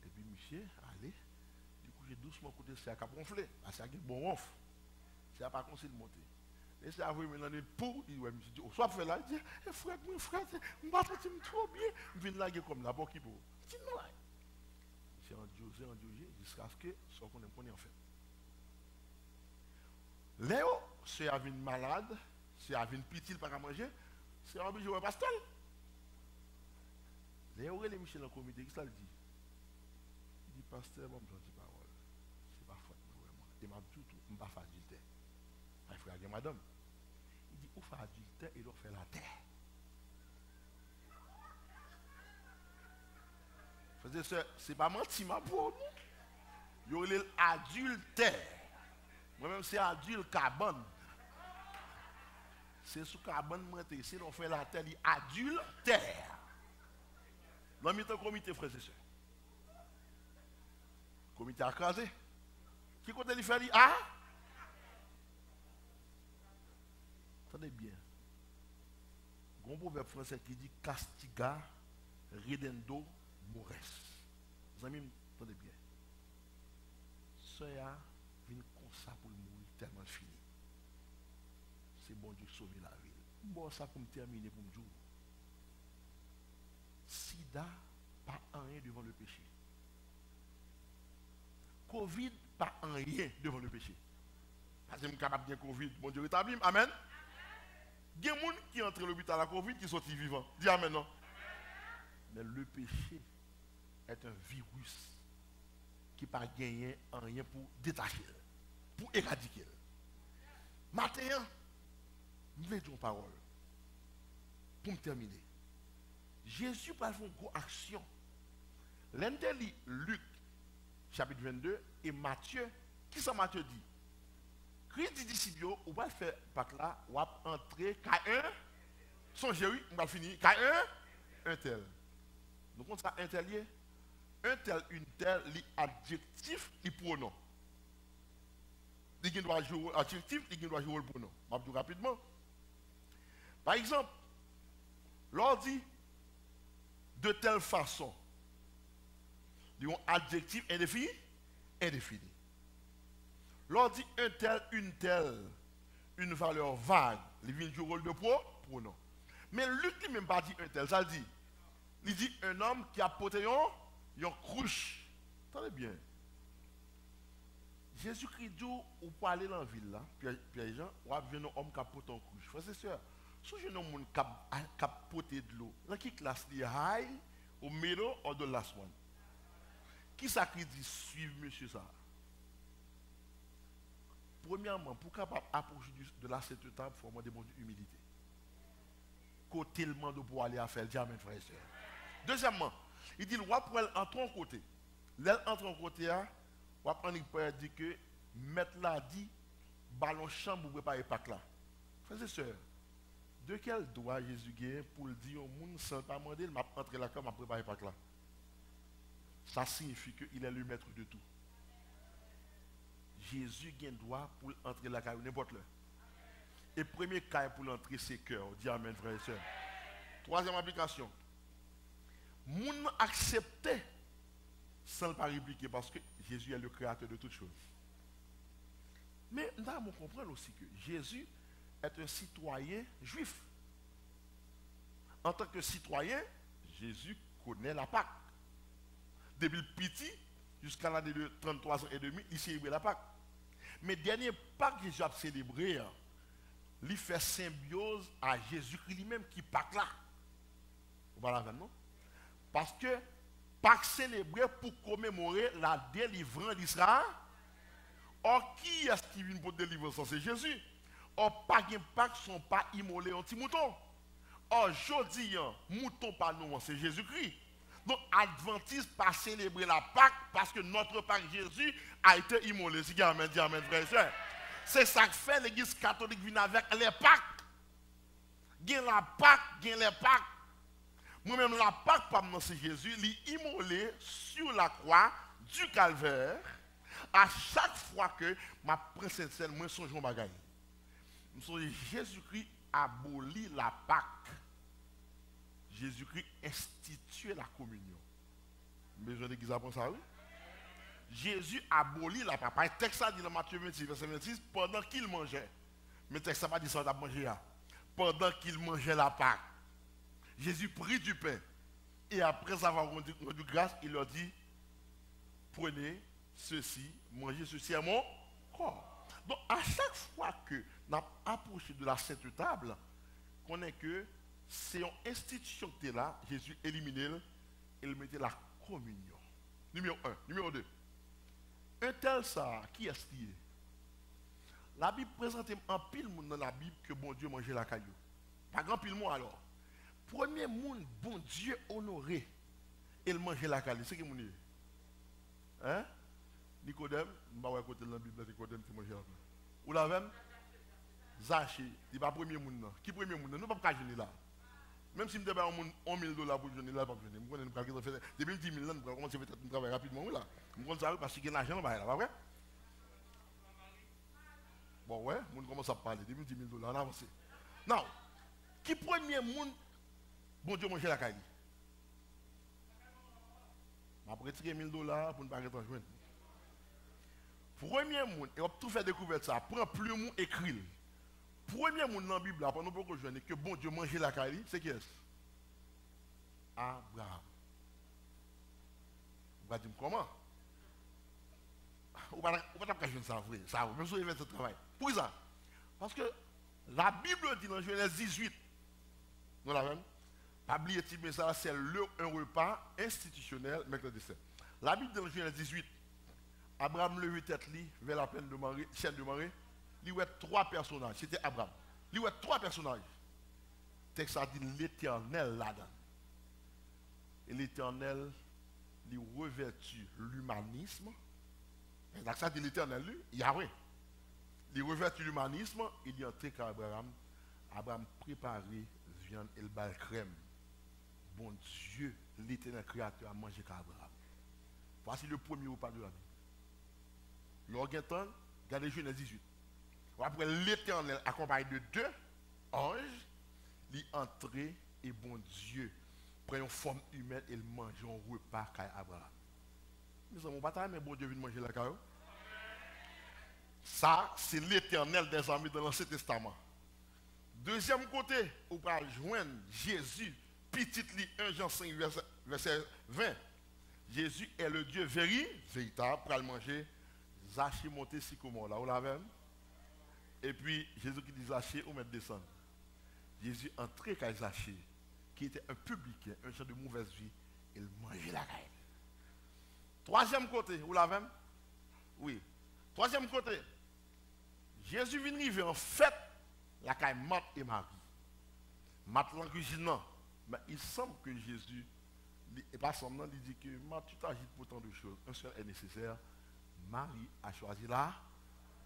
Et puis monsieur, allez. Du coup, j'ai doucement côté c'est à gonfler. Parce que c'est un bon ronf. C'est à pas conseil de monter. Et c'est à vous maintenant une pour, il ouais, monsieur dit, oh, soit fait là, il dit, frère, je me bats trop bien. Je viens de laguer comme là, pour qui pour. Je dis non là. C'est en Dieu, jusqu'à ce que ce qu'on est en fait. Léo, c'est à une malade, c'est à une petite pas à manger, c'est obligé de pastel. Léo, il est Michel dans le comité, qu'est-ce qu'il dit? Il dit, pasteur, bon, je dis parole. C'est pas faute, vraiment. Il m'a dit tout, je ne vais pas faire adultère. Il faut regarder madame. Il dit, où faire adultère, il doit faire la terre. C'est pas menti, ma pour nous. Il y a l'adultère. Moi-même, c'est adulte carbone. C'est sous carbone, c'est on fait la terre, il adultère. Dans le comité, frères et sœurs. Comité accrasé. Qui côté il fait, ah? Attendez bien. Il y a un proverbe français qui dit castiga redendo mores. Mes amis, attendez bien. Soya vient comme ça pour mourir tellement fini. C'est bon Dieu sauver la ville. Bon, ça pour me terminer pour me dire. Sida, pas un rien devant le péché. Covid, pas un rien devant le péché. Parce que je suis capable de dire Covid, bon Dieu rétablit. Amen. Il y a des gens qui entrent à l'hôpital à la Covid qui sont vivants. Dis Amen, non? Mais le péché est un virus qui n'a pas gagné en rien pour détacher, pour éradiquer. Maintenant, nous vais dire une parole. Pour me terminer. Jésus va faire une grosse action. L'interdit Luc, chapitre 22, et Matthieu, qui ça Matthieu dit? Christ dit disciples, on va faire par là, on va entrer, K1, songez, oui, on va finir, K1, un tel. Nous comptons ça, un tel lié. Un tel, une telle, l'adjectif, il pronom. Il doit jouer l'adjectif, il doit jouer le pronom. Je vais vous dire rapidement. Par exemple, l'on dit de telle façon. Ils ont adjectif indéfini, indéfini. L'on dit un tel, une valeur vague. Il vient jouer le rôle de pronom. Mais Luc lui même pas dit un tel, ça dit. Il dit un homme qui a porté une cruche. Attendez bien. Jésus-Christ dit, ou pas aller dans la ville là, Pierre-Jean, ou a vu un homme qui a porté une cruche. Frère, c'est sûr. Si je n'ai pas qui a porté de l'eau, dans qui classe les high, au middle ou de last one? Qui ça qui dit suivre monsieur ça? Premièrement, pour capable approcher de la cette table, il faut demander humilité. Côté le monde pour aller à faire le diamant, frère et soeur. Deuxièmement, il dit, on pour elle entre en côté. L'elle entre en côté, on va prendre une dit que, mettre là dit, ballon chambre pour préparer pas là. Frères et sœurs, de quel droit Jésus gagne pour le dire au monde sans pas demander, il m'a entré là comme m'a préparé pas là. Ça signifie qu'il est le maître de tout. Jésus gagne droit pour entrer là n'importe là. Et premier cas pour l'entrée, c'est cœur. Dis amen, frères et sœurs. Troisième application. Moun accepter sans ne pas répliquer parce que Jésus est le créateur de toutes choses. Mais nous devons comprendre aussi que Jésus est un citoyen juif. En tant que citoyen, Jésus connaît la Pâque. Depuis le petit jusqu'à l'année de 33 ans et demi, il célèbre la Pâque. Mais dernier Pâque que Jésus a célébré, il fait symbiose à Jésus-Christ lui-même qui Pâque là. Voilà, non? Parce que Pâques célébré pour commémorer la délivrance d'Israël. Or, qui est-ce qui vient pour délivrer ça? C'est Jésus. Or, Pâques ne sont pas immolés en petit mouton. Or, jeudi, mouton pas nous, c'est Jésus-Christ. Donc, Adventiste pas célébrer la Pâques parce que notre Pâques Jésus a été immolé. Si amen, dis amen, frère et soeur. C'est ça que fait l'église catholique vient avec les Pâques. Gain la Pâques, gain les Pâques. Moi-même, la Pâques, c'est Jésus, il est immolé sur la croix du calvaire. À chaque fois que ma princesse, moi, songe mon bagaille. Jésus-Christ abolit la Pâques. Jésus-Christ institue la communion. Besoin d'église apprend ça, oui? Jésus abolit la Pâques. Le texte dit dans Matthieu 26, verset 26, pendant qu'il mangeait. Mais le texte n'a pas dit ça, il a mangé. Pendant qu'il mangeait la Pâques. Jésus prit du pain. Et après avoir rendu grâce, il leur dit, prenez ceci, mangez ceci à mon corps. Donc, à chaque fois que nous approchons de la sainte table, qu'on est que c'est une institution qui est là, Jésus éliminait et il mettait la communion. Numéro 1. Numéro 2. Un tel ça, qui est-ce qui est? La Bible présente un pile monde dans la Bible que bon Dieu mangeait la caillou. Pas grand pile monde alors. Premier monde, bon Dieu honoré, il mangeait la caillou. C'est qui mon est? Hein? Nicodème, je vais côté de la Bible, Nicodème qui mangeait la caillou. Ou la même? Zaché, il va premier monde. Qui premier monde? Nous ne pouvons pas gêner là. Même si nous avons $1 000 pour gêner là, pas gêner. Nous avons fait depuis 10 000 ans, nous avons commencé à faire un travail rapidement là. Nous avons ça parce qu'il y a l'argent là, pas vrai? Bon, ouais, nous commençons à parler. Depuis 10 000 $, on a avancé. Non. Qui premier monde, bon Dieu manger la caille? Je vais retirer $1 000 pour ne pas être en joindre. Premier monde, et on a tout fait découvrir ça. Prends plus monde, écrit. Premier monde dans la Bible, pour nous beaucoup joindre que bon Dieu manger la caille, c'est qui est-ce? Abraham. Vous allez dire comment? Vous ne pouvez pas cacher ça, vrai. Ça, même si vous avez fait ce travail. Pour ça. Parce que la Bible dit dans Genèse 18, nous la même, pas oublier mais ça, c'est un repas institutionnel, mercredi saint. La Bible dit dans Genèse 18, Abraham levait tête vers la plaine de Mamré, chaîne de Mamré, il y a 3 personnages, c'était Abraham. Il y a 3 personnages. Le texte a dit l'Éternel là-dedans. Et l'Éternel, il revêtit l'humanisme. Ça dit l'Éternel, Yahweh. Il revêtit l'humanisme, il y a entré qu'Abraham. Abraham préparé viande et le bal crème. Bon Dieu, l'Éternel créateur a mangé qu'Abraham. Voici le premier repas de la vie. L'organton, regardez Genèse 18. Après l'Éternel accompagné de 2 anges, il entré et bon Dieu prend une forme humaine et il mange un repas qu'Abraham. Nous avons pas mais bon Dieu vient manger la caillou. Ça, c'est l'Éternel des amis dans l'Ancien Testament. Deuxième côté, on va joindre Jésus, petit lit 1 Jean 5, verset 20. Jésus est le Dieu véritable pour aller manger. Zaché monté sycomore là, vous l'avez? Et puis Jésus qui dit Zaché, on met descendre. Jésus entré avec Zaché, qui était un publicain, un genre de mauvaise vie, il mangeait la caille. Troisième côté, vous l'avez? Oui. Troisième côté, Jésus vient arriver en fait la caille Marthe et Marie. Marthe en cuisine, mais il semble que Jésus, et pas seulement, il dit que Marthe, tu t'agites pour tant de choses. Un seul est nécessaire. Marie a choisi la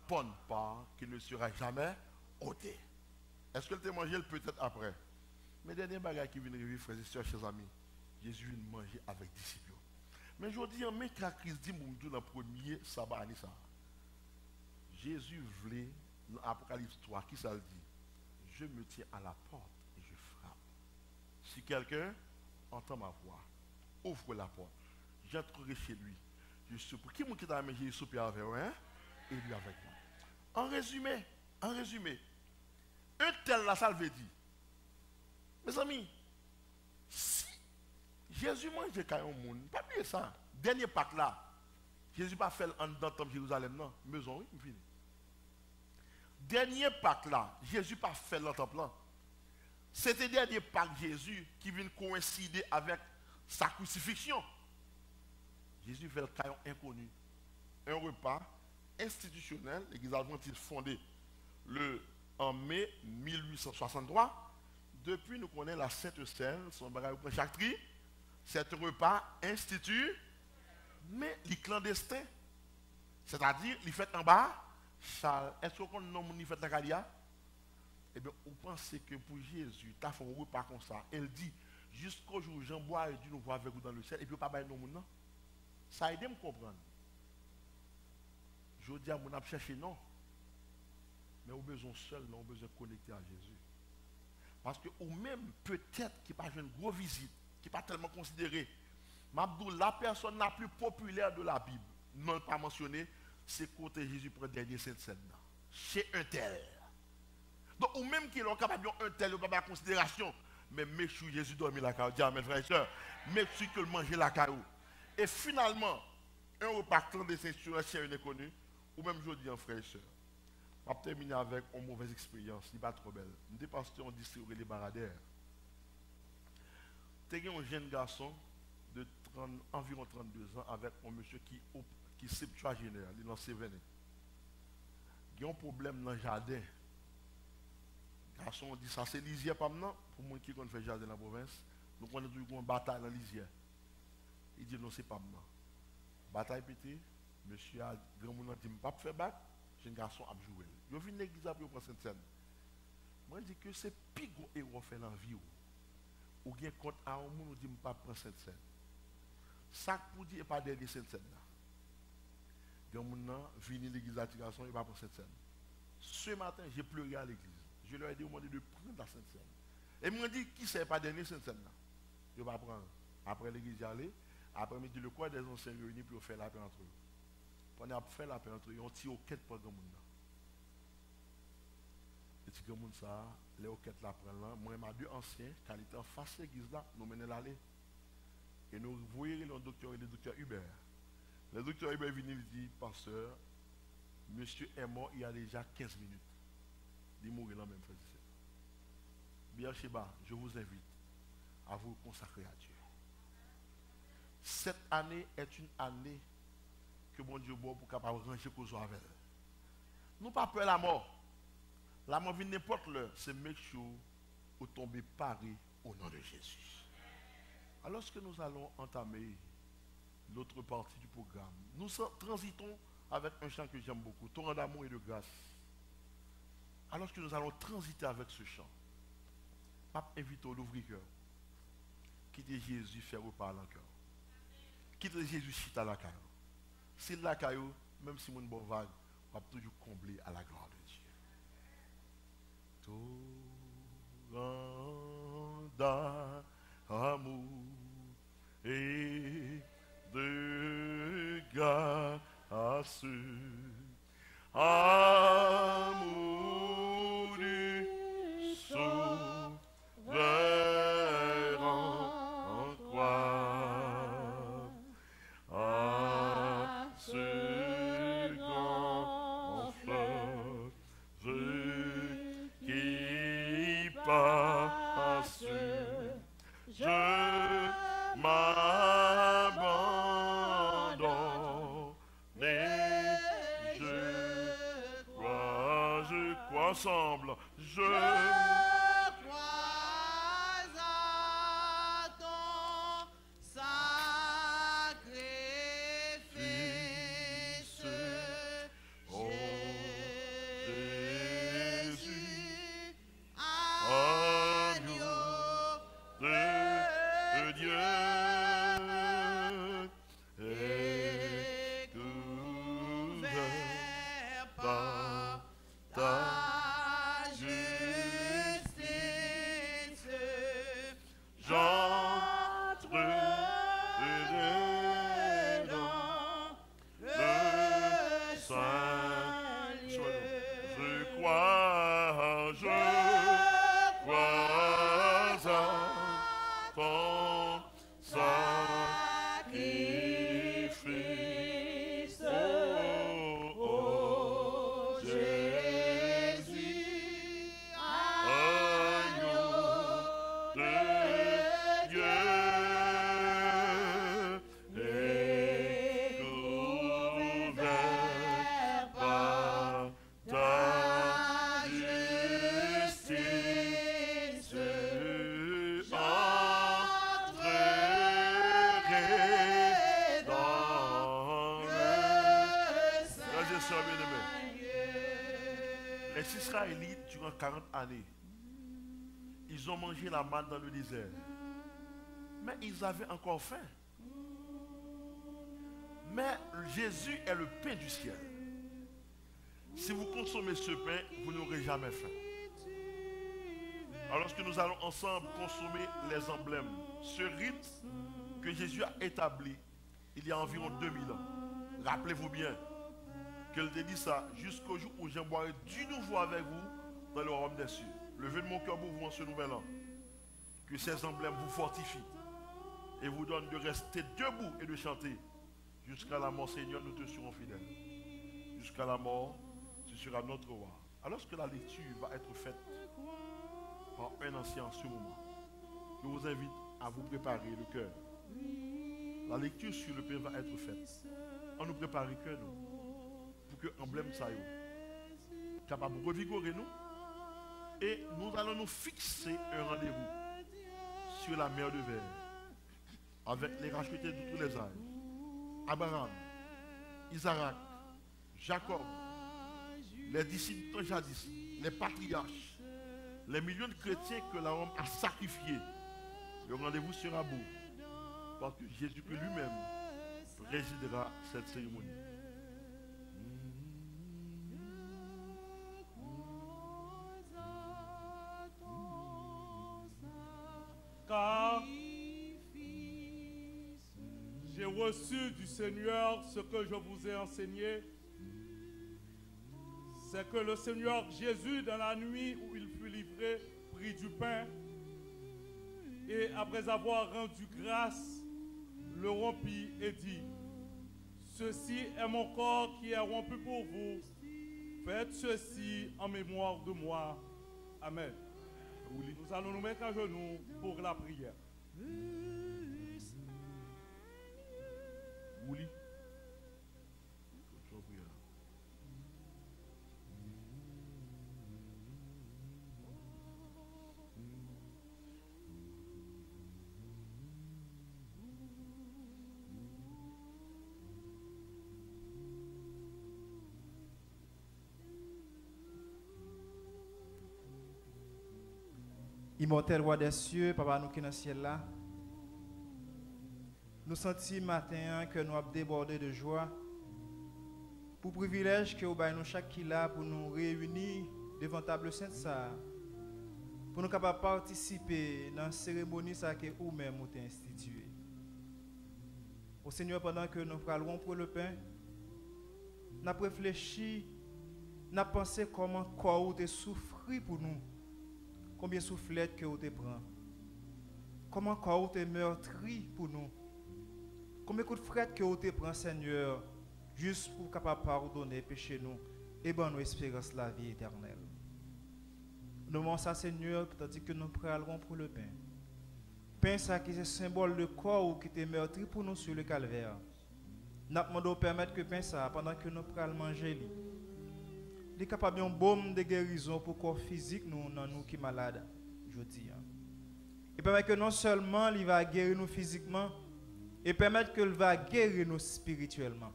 bonne part qui ne sera jamais ôtée. Est-ce qu'elle t'a mangé peut-être après? Mais dernier bagage qui vient arriver, frères et sœurs, chers amis, Jésus vient manger avec disciples. Mais je dis, en même temps, Christ dit, dans le premier sabbat, Jésus voulait, dans Apocalypse 3, qui ça le dit? Je me tiens à la porte et je frappe. Si quelqu'un entend ma voix, ouvre la porte, j'entrerai chez lui. Je soupe. Qui m'a quitté à la maison, je soupe avec lui, hein? Et lui avec moi. En résumé, un tel la salve dit, mes amis, si Jésus mange quand même au monde, pas oublier ça. Dernier Pâques là, Jésus pas fait en dans le Jérusalem, non, maison, oui, fini. Dernier Pâques là, Jésus pas fait le temple là. C'était dernier Pâques Jésus qui vient coïncider avec sa crucifixion. Jésus fait le caillon inconnu. Un repas institutionnel, l'Église adventiste fondée en mai 1863. Depuis, nous connaissons la Sainte Seine, son bagage pour chaque tri. C'est un repas institut, mais il est clandestin. C'est-à-dire, il fait en bas. Est-ce qu'on nomme il fait la calia? Eh bien, vous pensez que pour Jésus, tu as fait un repas comme ça. Elle dit, jusqu'au jour où Jean bois et Dieu nous voit avec vous dans le ciel, et puis pas bailler non non. Ça aide à me comprendre. Je dis à mon âme chercher non. Mais on a besoin seul, non, on a besoin de connecter à Jésus. Parce que ou même peut-être qu'il n'y a pas une grosse visite, qui n'est pas tellement considéré. Mabdou, la personne la plus populaire de la Bible, non pas mentionné, c'est côté Jésus pour le dernier sainte scène. Chez un tel. Donc, ou même qu'il est capable de un tel, pas de considération. Mais monsieur Jésus dormit la caillou. Dis amen, frère et soeur. Monsieur que le manger la caillou. Et finalement, un repas clandestin sur un ciel inconnu, ou même je dis en frère et soeur. Je vais terminer avec une mauvaise expérience, il n'est pas trop belle. Nous sommes pasteurs, on distribué les baradères. Il y a un jeune garçon de environ 32 ans avec un monsieur qui est septuagénaire, il est dans ses veines. Il y a un problème dans le jardin. Le garçon dit ça, c'est lisière pas maintenant, pour moi qui fait le jardin dans la province. Nous avons une bataille dans la lisière. Il dit non, c'est pas maintenant. Bataille pété, monsieur a grand monde dit, pas faire bac. Jeune garçon a joué. Je viens de l'église pour prendre cette scène. Moi, je dis que c'est plus gros héros fait dans la vie. Ou bien compte à un monde qui ne dit pas prendre cette scène. Ça pour dire pas derrière cette scène. Il y a un monde qui vient de l'église à garçon, il va prendre cette scène. Ce matin, j'ai pleuré à l'église. Je leur ai demandé de prendre la scène. Et ils m'ont dit qui c'est pas derrière cette scène. Je vais prendre. Après l'église y aller, après midi le corps des anciens réunis pour faire la paix entre eux. Pendant qu'on a fait la paix entre eux, on tire au quête pour le monde. Et si le monde ça, les auquêtes la prennent là, moi et mes deux anciens, quand ils étaient en face de l'église là, nous menons l'aller. Et nous voyons le docteur et le docteur Hubert. Le docteur Hubert vient et dit, pasteur, monsieur est mort il y a déjà 15 minutes. Il mourit là même, frère. Bien Sheba, je vous invite à vous consacrer à Dieu. Cette année est une année que mon Dieu bon pour capable ranger cause avec elle. Nous pas peur la mort. La mort vient n'importe l'heure, c'est make sure ou tomber paré au nom de Jésus. Alors que nous allons entamer l'autre partie du programme, nous transitons avec un chant que j'aime beaucoup, torrent d'amour et de grâce. Alors que nous allons transiter avec ce chant, Pape invite au l'ouvrir-cœur. Quittez Jésus faire repas à l'encore. Quittez Jésus chita à la caillou. C'est la caillou, même si mon bon vague, on va toujours combler à la gloire de Dieu. Torrent d'amour et de grâce, amour du Sauveur en croix, à ce grand fleuve qui passe, je m'abandonne et je crois ensemble, je crois à ton sacrifice, oh Jésus, agneau de Dieu, et couvert par ta justice, sœurs bien-aimées, les Israélites, durant 40 années, ils ont mangé la manne dans le désert. Mais ils avaient encore faim. Mais Jésus est le pain du ciel. Si vous consommez ce pain, vous n'aurez jamais faim. Alors que nous allons ensemble consommer les emblèmes, ce rite que Jésus a établi il y a environ 2000 ans. Rappelez-vous bien qu'il te dit ça jusqu'au jour où je boirai du nouveau avec vous dans le royaume des cieux. Levez de mon cœur pour vous en ce nouvel an. Que ces emblèmes vous fortifient et vous donnent de rester debout et de chanter. Jusqu'à la mort, Seigneur, nous te serons fidèles. Jusqu'à la mort, tu seras notre roi. Alors que la lecture va être faite par un ancien en ce moment, je vous invite à vous préparer le cœur. La lecture sur le pain va être faite. On nous prépare le cœur, nous, pour que l'emblème soit capable de revigorer nous. Et nous allons nous fixer un rendez-vous sur la mer de verre avec les rachetés de tous les âges. Abraham, Isaac, Jacob, les disciples jadis, les patriarches, les millions de chrétiens que l'homme a sacrifiés. Le rendez-vous sera beau parce que Jésus lui-même présidera cette cérémonie. Car j'ai reçu du Seigneur ce que je vous ai enseigné, c'est que le Seigneur Jésus, dans la nuit où il fut livré, prit du pain et après avoir rendu grâce, le rompit et dit: ceci est mon corps qui est rompu pour vous. Faites ceci en mémoire de moi. Amen. Nous allons nous mettre à genoux pour la prière. Oui. Immortel roi des cieux, papa nous qui dans le ciel là, nous sentons matin que nous avons débordé de joie pour le privilège que vous avez nous chaque qui là pour nous réunir devant la table sainte ça, pour nous capables participer dans la cérémonie ça que vous-même vous avez instituée. Au Seigneur, pendant que nous parlerons pour le pain, nous avons réfléchi, nous avons pensé comment corps vous souffert pour nous. Combien de soufflettes que vous te prend? Comment vous te meurtri pour nous? Combien de fret que vous te prend, Seigneur, juste pour capable pardonner péché nous et ben nous espérance la vie éternelle. Nous demandons ça, Seigneur, tandis que nous parlerons pour le pain. Pain, ça qui est le symbole de corps qui te meurtri pour nous sur le calvaire. Nous demandons de permettre que pain ça, pendant que nous parlons manger, il est capable d'un baume de guérison pour le corps physique nous qui sommes malades, je dis. Et permettre que non seulement il va guérir nous physiquement, et permettre qu'il va guérir nous spirituellement.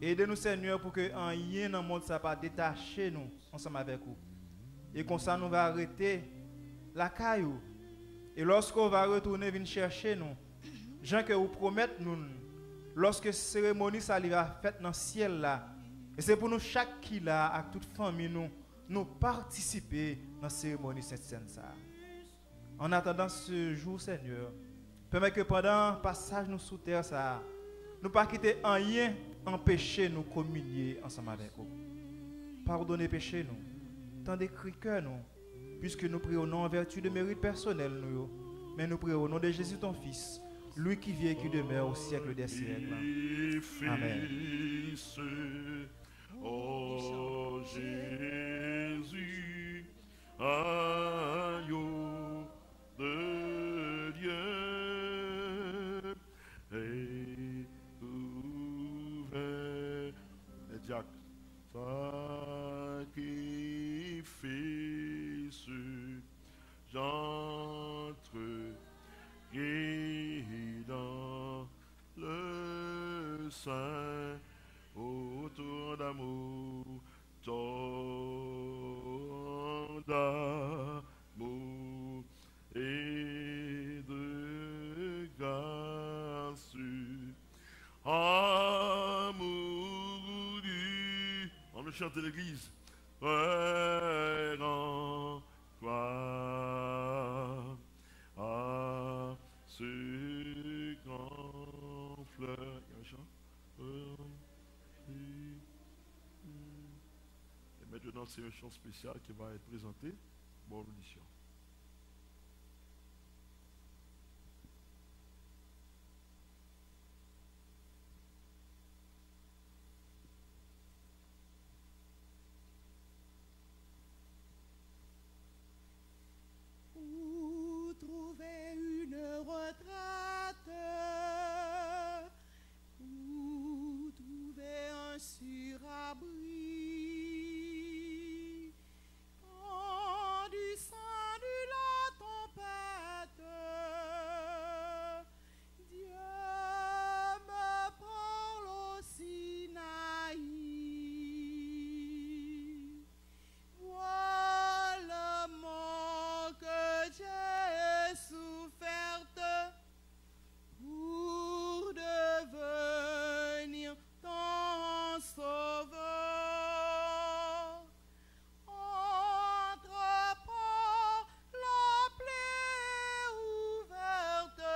Aidez-nous, Seigneur, pour que rien dans le monde ne pas détacher nous ensemble avec vous. Et comme ça, nous va arrêter la caillou. Et lorsqu'on va retourner venir chercher nous, gens que vous promettez nous, lorsque la cérémonie ça va faite dans le ciel là, et c'est pour nous chaque qui là, avec toute famille nous participer dans la cérémonie sainte ça. En attendant ce jour, Seigneur, permet que pendant le passage nous sous terre ça, nous pas quitter rien empêcher nous communier ensemble avec vous. Pardonnez péché nous, tant d'écrit que nous, puisque nous prions non en vertu de mérite personnel nous, mais nous prions au nom de Jésus ton Fils, lui qui vit et qui demeure au siècle des siècles. Amen. Oh Jésus, agneau de Dieu, et ouvert les diacres, sacrifice, j'entre et dans le sein. Autant d'amour, tant d'amour et de grâce. Amour du... On me chante l'église. Frère en quoi à ce grand fleur. Il y a un chant. Et maintenant, c'est un chant spécial qui va être présenté. Bonne audition. Où trouver une retraite? Où trouver un surabri? Quand du sein de la tempête, Dieu me parle au Sinaï. Voilà le mot que j'ai souffert pour devenir ton sauveur. Entreprends la plaie ouverte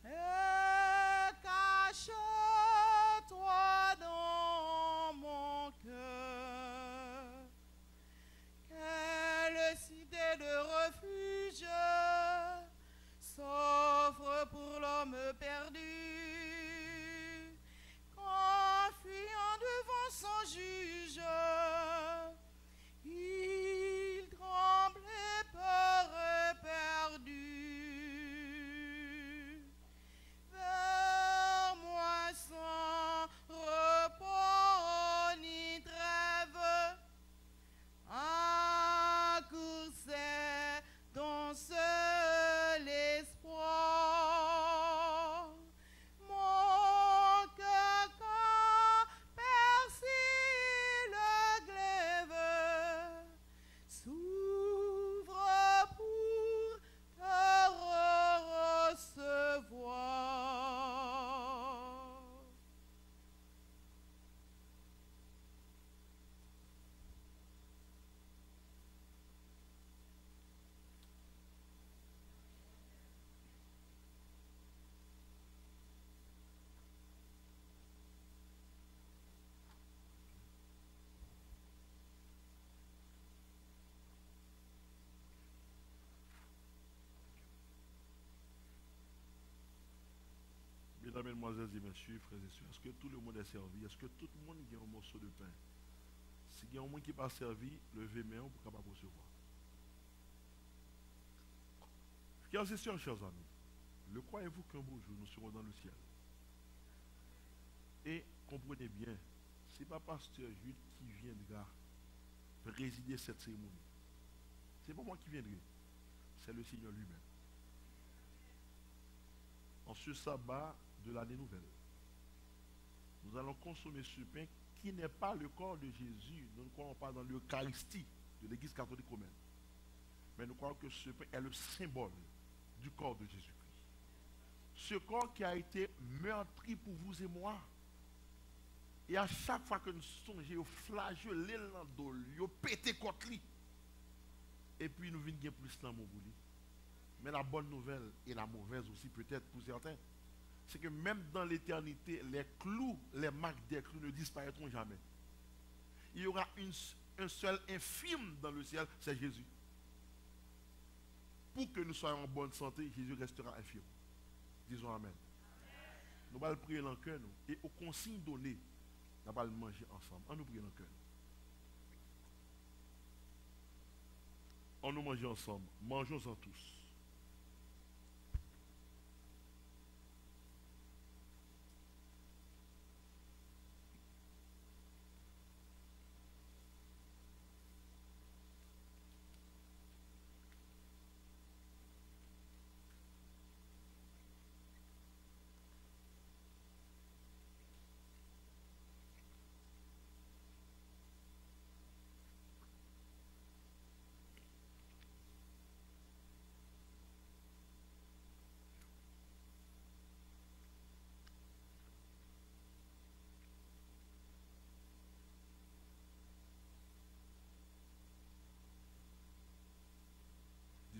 et cache-toi dans mon cœur. Quelle cité de refuge s'offre pour l'homme perdu, qu'en fuyant devant son juge, il tremble et peur perdu. Vers moi sans repos ni trêve, à courser ton seul espoir. Mon cœur quand percille le glaive s'ouvre pour te recevoir. Mesdames, Mesdemoiselles et Messieurs, frères et sœurs, est-ce que tout le monde est servi? Est-ce que tout le monde a un morceau de pain? Si il y a un monde qui n'est pas servi, levez main pour capable recevoir. Frères et sœurs, chers amis, le croyez-vous qu'un beau jour nous serons dans le ciel? Et comprenez bien, ce n'est pas pasteur Jules qui viendra présider cette cérémonie. Ce n'est pas moi qui viendrai, c'est le Seigneur lui-même. En ce sabbat de l'année nouvelle, nous allons consommer ce pain qui n'est pas le corps de Jésus. Nous ne croyons pas dans l'Eucharistie de l'Église catholique romaine. Mais nous croyons que ce pain est le symbole du corps de Jésus-Christ. Ce corps qui a été meurtri pour vous et moi. Et à chaque fois que nous songeons au flagellé l'endol, au pété contre lui. Et puis nous venons plus dans mon bouli. Mais la bonne nouvelle et la mauvaise aussi peut-être pour certains, c'est que même dans l'éternité, les clous, les marques des clous ne disparaîtront jamais. Il y aura un seul infime dans le ciel, c'est Jésus. Pour que nous soyons en bonne santé, Jésus restera infime. Disons Amen. Nous allons prier dans le cœur, et aux consignes données, nous allons manger ensemble. On nous prie dans le cœur. On nous mange ensemble. Mangeons-en tous.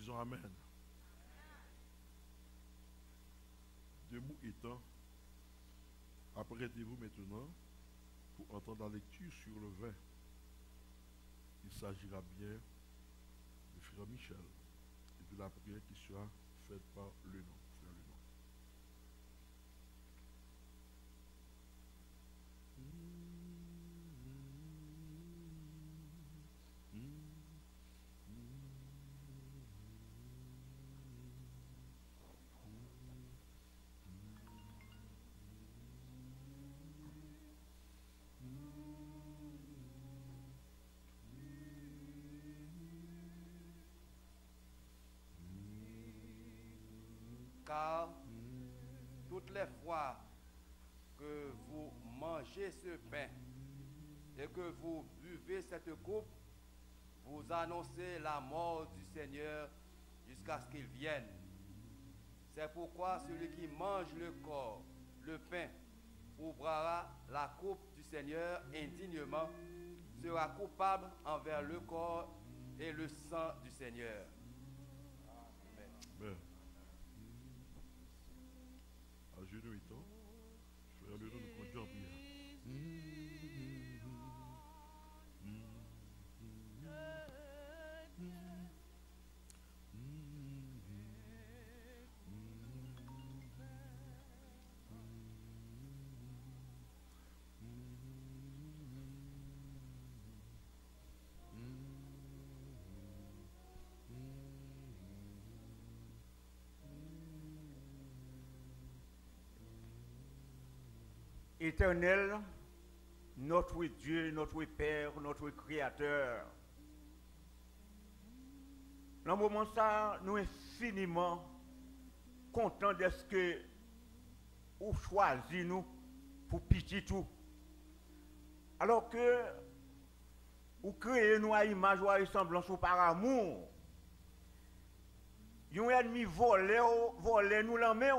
Disons Amen. Debout étant, apprêtez-vous maintenant pour entendre la lecture sur le vin. Il s'agira bien de Frère Michel et de la prière qui sera faite par le nom. Frère le nom. Car toutes les fois que vous mangez ce pain et que vous buvez cette coupe, vous annoncez la mort du Seigneur jusqu'à ce qu'il vienne. C'est pourquoi celui qui mange le corps, le pain, ou boira la coupe du Seigneur indignement, sera coupable envers le corps et le sang du Seigneur. Amen. Amen. À genoux étant, Frère le nom nous conduit en prière. Éternel, notre Dieu, notre Père, notre Créateur. Dans le moment ça, nous sommes infiniment contents de ce que vous choisissez nous pour petit tout. Alors que vous créez nous à image ou à ressemblance ou par amour. Un ennemi volé nous la main.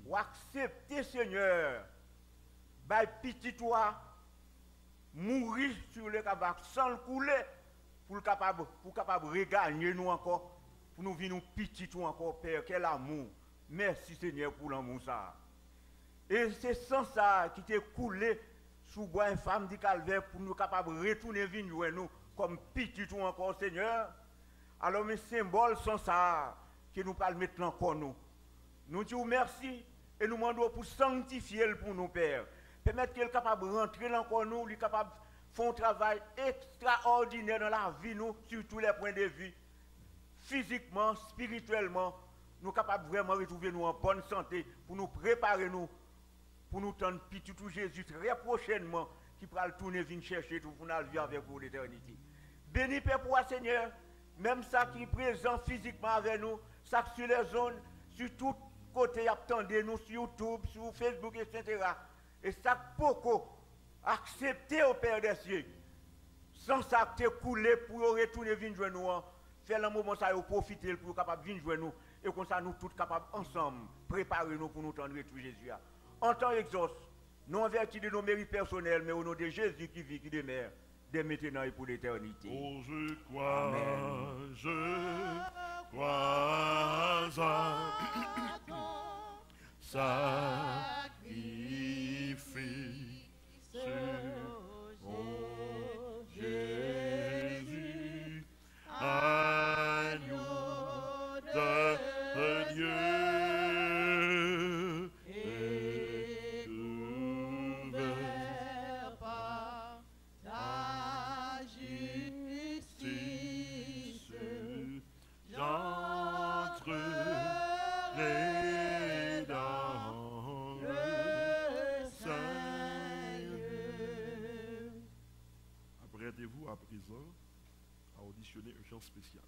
Ou accepter, Seigneur, by petit toi, mourir sur le cabac sans le couler, pour capable regagner nous encore, pour nous vivre petit tout encore, Père, quel amour. Merci Seigneur pour l'amour ça. Et c'est sans ça qui t'est coulé sous bois infâme du calvaire pour nous capables retourner vivre nous comme petit tout encore, Seigneur. Alors mes symboles sont ça que nous parlons maintenant encore nous. Nous disons merci et nous demandons pour sanctifier pour nous, Père. Permettre qu'il est capable de rentrer dans nous, il est capable de faire un travail extraordinaire dans la vie, nous, sur tous les points de vue. Physiquement, spirituellement, nous sommes capables vraiment de retrouver nous en bonne santé pour nous préparer nous, pour nous tendre petit tout Jésus très prochainement, qui pourra le tourner, venir chercher tout pour nous vivre avec vous l'éternité. Béni Père pour Seigneur, même ça qui est présent physiquement avec nous, ça sur les zones, sur tout côté, attendez nous sur YouTube, sur Facebook, etc. Et ça beaucoup accepter au Père des cieux. Sans ça te couler pour retourner venir jouer nous, faire le moment ça profiter pour capable venir jouer nous et comme ça nous tous capables ensemble préparer nous pour nous tendre tout Jésus. En temps exauce, non en vertu de nos mérites personnels, mais au nom de Jésus qui vit, qui demeure, dès maintenant et pour l'éternité. Oh, je crois, Amen. Je crois à sacrifice sur Jésus, agneau de Dieu, et couvert par ta justice, j'entrerai dans le Seigneur. Apprêtez-vous à présent à auditionner un chant spécial.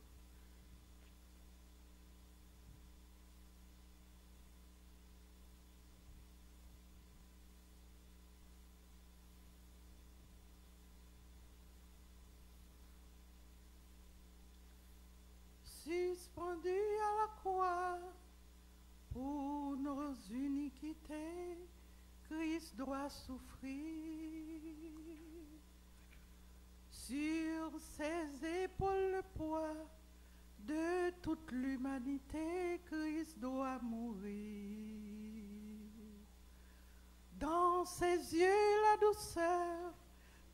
suspendu à la croix pour nos iniquités, Christ doit souffrir. Sur ses épaules le poids de toute l'humanité, Christ doit mourir. Dans ses yeux la douceur,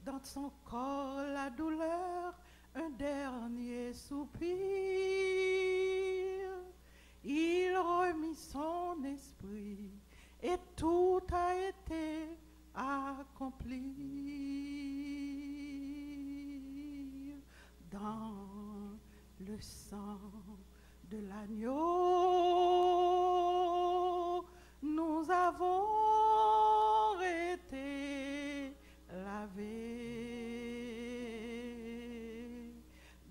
dans son corps la douleur, un dernier soupir. Il remit son esprit et tout a été accompli. Dans le sang de l'agneau, nous avons été lavés.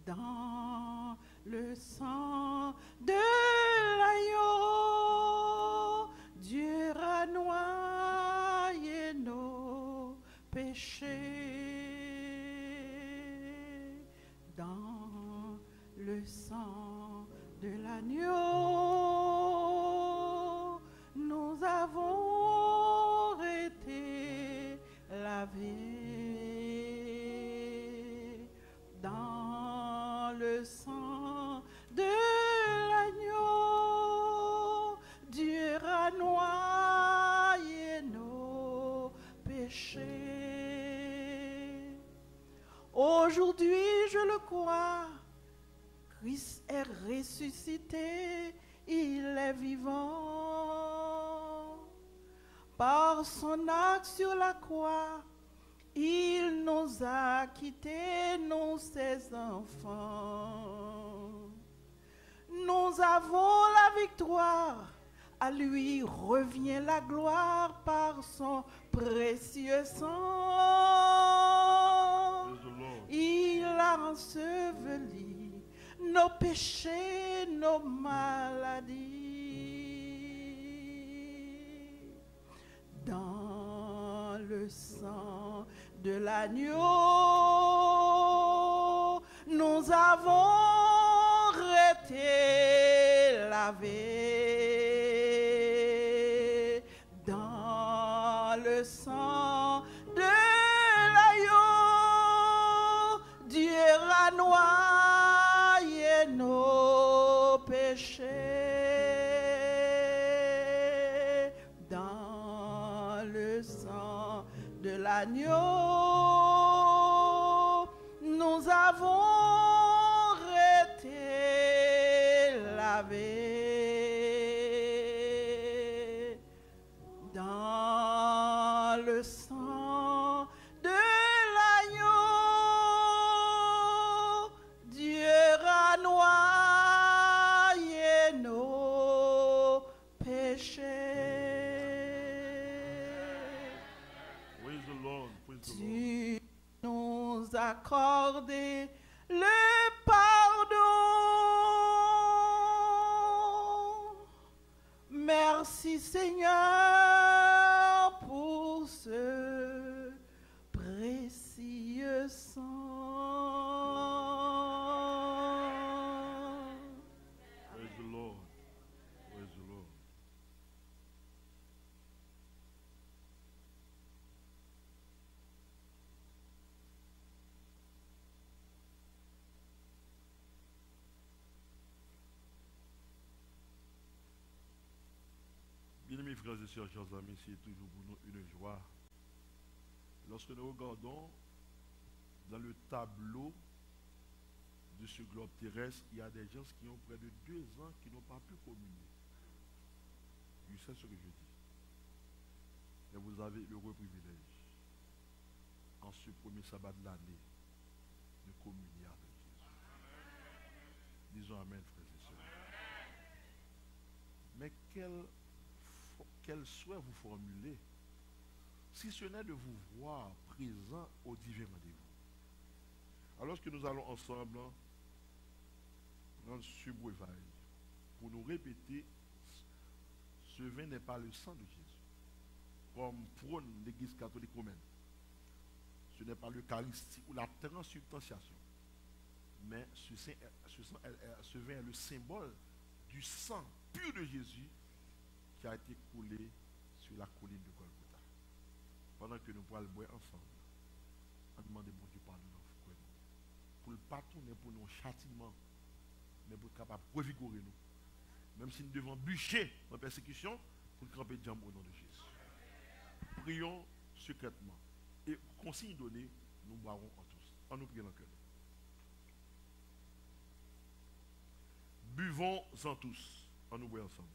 Dans le sang de l'agneau, Dieu a noyé nos péchés. Dans le sang de l'agneau, nous avons été lavés. Dans le sang de l'agneau, Dieu a noyé nos péchés. Aujourd'hui, je le crois, Christ est ressuscité, il est vivant. Par son acte sur la croix, il nous a quittés, nous ses enfants. Nous avons la victoire, à lui revient la gloire par son précieux sang. Praise the Lord. Il a enseveli nos péchés, nos maladies. Dans le sang de l'agneau, nous avons été lavés. Dans le sang de l'agneau, Dieu a noyé nos péchés. Dans le sang de l'agneau, nous avons été lavés. Dans le sang de l'agneau, Dieu a noyé nos péchés. Praise the Lord. Praise the Lord. Tu nous accordé le pardon. Merci Seigneur pour ce précieux sang. Praise the Lord. Praise the Lord. Bien-aimés frères et sœurs, chers amis, c'est toujours pour nous une joie. Lorsque nous regardons dans le tableau de ce globe terrestre, il y a des gens qui ont près de 2 ans qui n'ont pas pu communier. Je sais ce que je dis. Et vous avez l'heureux privilège, en ce premier sabbat de l'année, de communier avec Jésus. Disons Amen, frères et sœurs. Mais quel souhait vous formulez, si ce n'est de vous voir présent au divin rendez-vous. Alors que nous allons ensemble prendre ce breuvage pour nous répéter, ce vin n'est pas le sang de Jésus, comme prône l'Église catholique romaine. Ce n'est pas l'Eucharistie ou la transubstantiation, mais ce vin est le symbole du sang pur de Jésus qui a été coulé sur la colline de Golgotha. Pendant que nous pourrons le boire ensemble, on demande bon Dieu pardon pour nous. Pour le pas tourner pour nos châtiments, mais pour être capable de revigorer nous. Même si nous devons bûcher dans la persécution, pour camper de jambe au nom de Jésus. Prions secrètement. Et consigne donnée, nous boirons en tous. En nous priant dans le cœur. Buvons-en tous. En nous boire ensemble.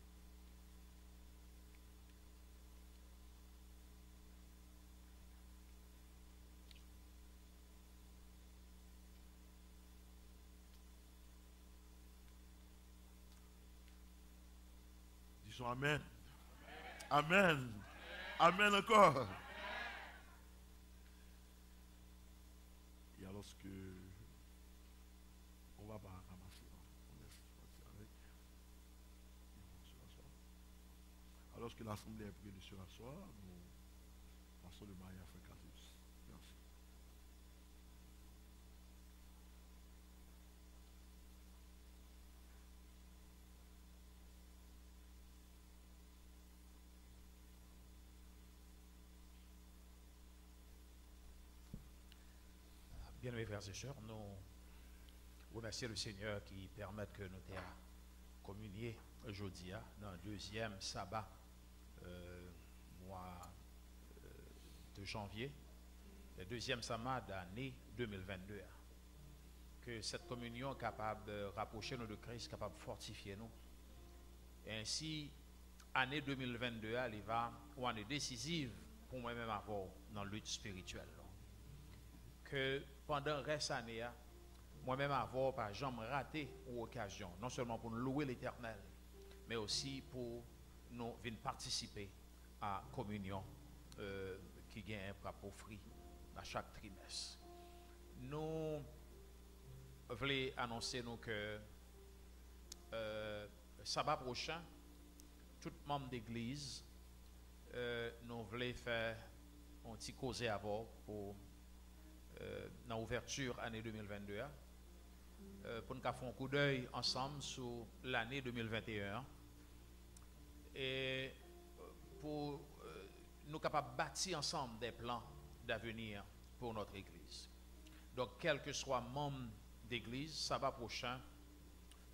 Disons Amen. Amen. Amen encore. Et alors que on va pas ramasser, on laisse partir avec. Alors que l'assemblée est priée de se rasseoir, nous passons le bail à Frère Catus. Merci. Bien-aimés frères et sœurs, nous remercions le Seigneur qui permet que nous ayons communié aujourd'hui dans le deuxième sabbat mois de janvier, le deuxième sabbat d'année 2022. Que cette communion est capable de rapprocher nous de Christ, capable de fortifier nous. Et ainsi, année 2022, elle va une année décisive pour moi-même avoir dans la lutte spirituelle. Que pendant le reste de l'année, moi-même avoir par exemple raté une occasion, non seulement pour nous louer l'Éternel, mais aussi pour nous venir participer à la communion qui gagne pour offrir à chaque trimestre. Nous voulons annoncer nous que sabbat prochain, tout membre d'église, nous voulons faire un petit causé avant pour dans l'ouverture année 2022 pour nous faire un coup d'œil ensemble sur l'année 2021 et pour nous capables bâtir ensemble des plans d'avenir pour notre église. Donc quel que soit membre d'église, sabbat prochain,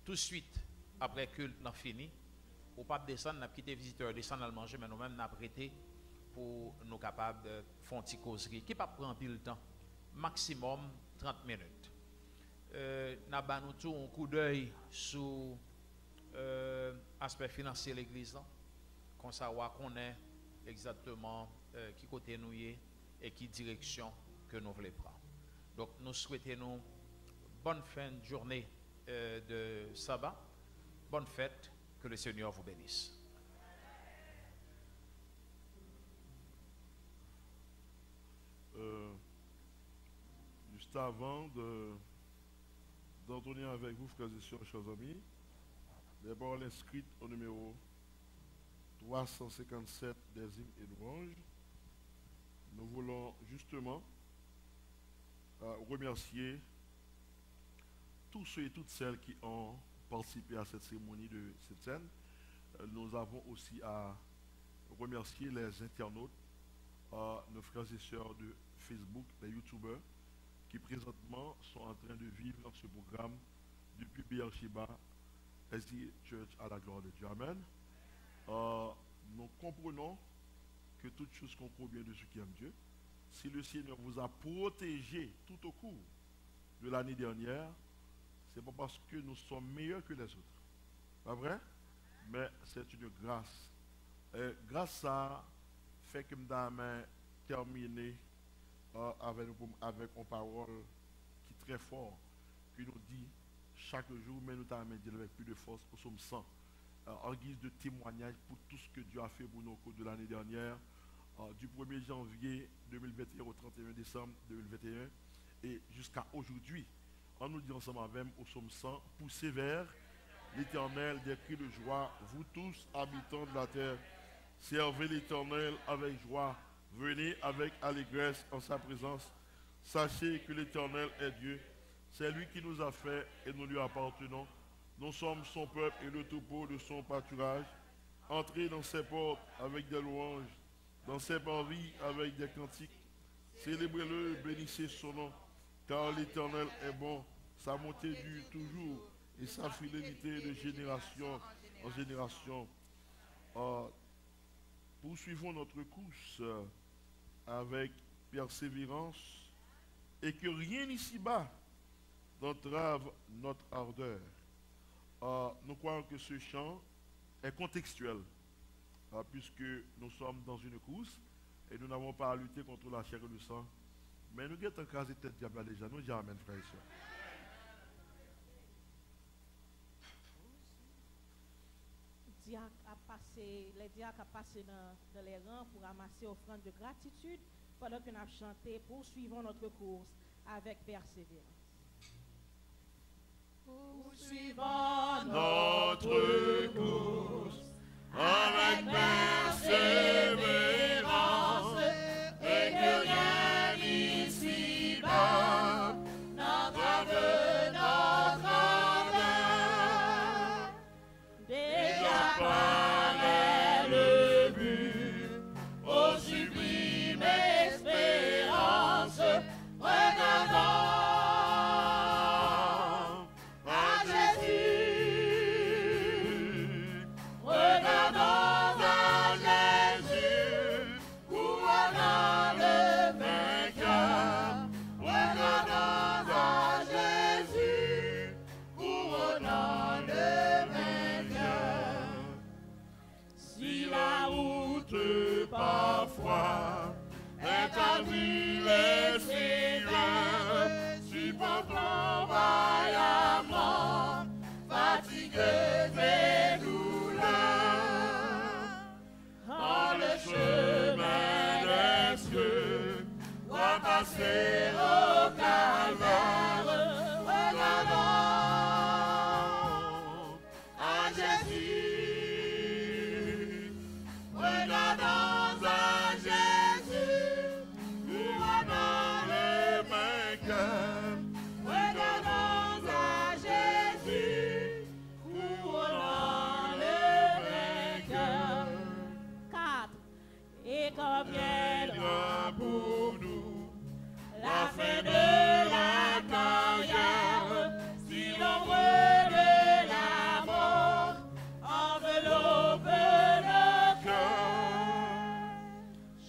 tout de suite après culte n'a fini, ou pas descendre, n'a quitté visiteur, descendre à manger, mais nous-mêmes n'a prêté pour nous capables de faire une petite causerie qui ne prend pas pile de temps. Maximum 30 minutes. Nous avons tout un coup d'œil sur l'aspect financier de l'église, qu'on savoir qu'on est exactement qui côté nous y est et qui direction que nous voulons prendre. Donc nous souhaitons bonne fin de journée de sabbat, bonne fête, que le Seigneur vous bénisse. Juste avant d'entrer avec vous, frères et sœurs, chers amis, les paroles inscrites au numéro 357 des hymnes et louanges, nous voulons justement remercier tous ceux et toutes celles qui ont participé à cette cérémonie de cette scène. Nous avons aussi à remercier les internautes, nos frères et sœurs de Facebook, les youtubeurs, qui présentement sont en train de vivre ce programme depuis Beersheba, SDA Church à la gloire de Dieu. Amen. Nous comprenons que toute chose concourt bien de ceux qui aiment Dieu. Si le Seigneur vous a protégé tout au cours de l'année dernière, c'est pas parce que nous sommes meilleurs que les autres. Pas vrai? Mais c'est une grâce. Et grâce à fait que nous avons terminé avec une parole qui est très forte, qui nous dit chaque jour, mais nous avons dit avec plus de force au psaume 100, en guise de témoignage pour tout ce que Dieu a fait pour nous au cours de l'année dernière, du 1er janvier 2021 au 31 décembre 2021, et jusqu'à aujourd'hui. On nous dit ensemble avec au psaume 100, poussez vers l'Éternel des cris de joie, vous tous habitants de la terre, servez l'Éternel avec joie, venez avec allégresse en sa présence, sachez que l'Éternel est Dieu, c'est lui qui nous a fait et nous lui appartenons, nous sommes son peuple et le troupeau de son pâturage, entrez dans ses portes avec des louanges, dans ses parvis avec des cantiques, célébrez-le, bénissez son nom, car l'Éternel est bon, sa bonté dure toujours, et sa fidélité de génération en génération. Poursuivons notre course avec persévérance et que rien ici-bas n'entrave notre ardeur. Nous croyons que ce chant est contextuel, puisque nous sommes dans une course et nous n'avons pas à lutter contre la chair et le sang. Mais nous avons casé tête diable déjà. Nous disons amen, frères et sœurs. Les diacres ont passé dans les rangs pour ramasser offrande de gratitude pendant que nous avons chanté. Poursuivons notre course avec persévérance. Poursuivons notre course avec persévérance et que rien ici-bas n'entrave notre ardeur. Déjà paraît le but aux sublimes espérances. Regardons parfois est à vivre les sirènes, supportant vaillamment, fatigués et douleurs. Dans le chemin des cieux, doit passer au calvaire, regardons à Jésus, regardons à Jésus, couronnant le vainqueur. Regardons à Jésus, couronnant le vainqueur. 4. Et quand viendra pour nous la fin de la carrière, si l'ombre de la mort enveloppe nos cœurs,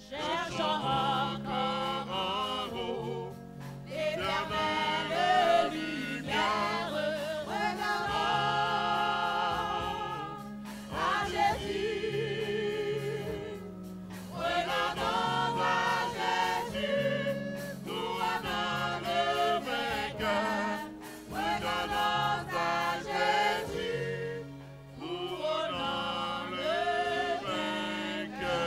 cherchons encore en haut l'éternelle lumière, regardons à Jésus, regardons à Jésus, couronnant le vainqueur, regardons à Jésus, couronnant le vainqueur.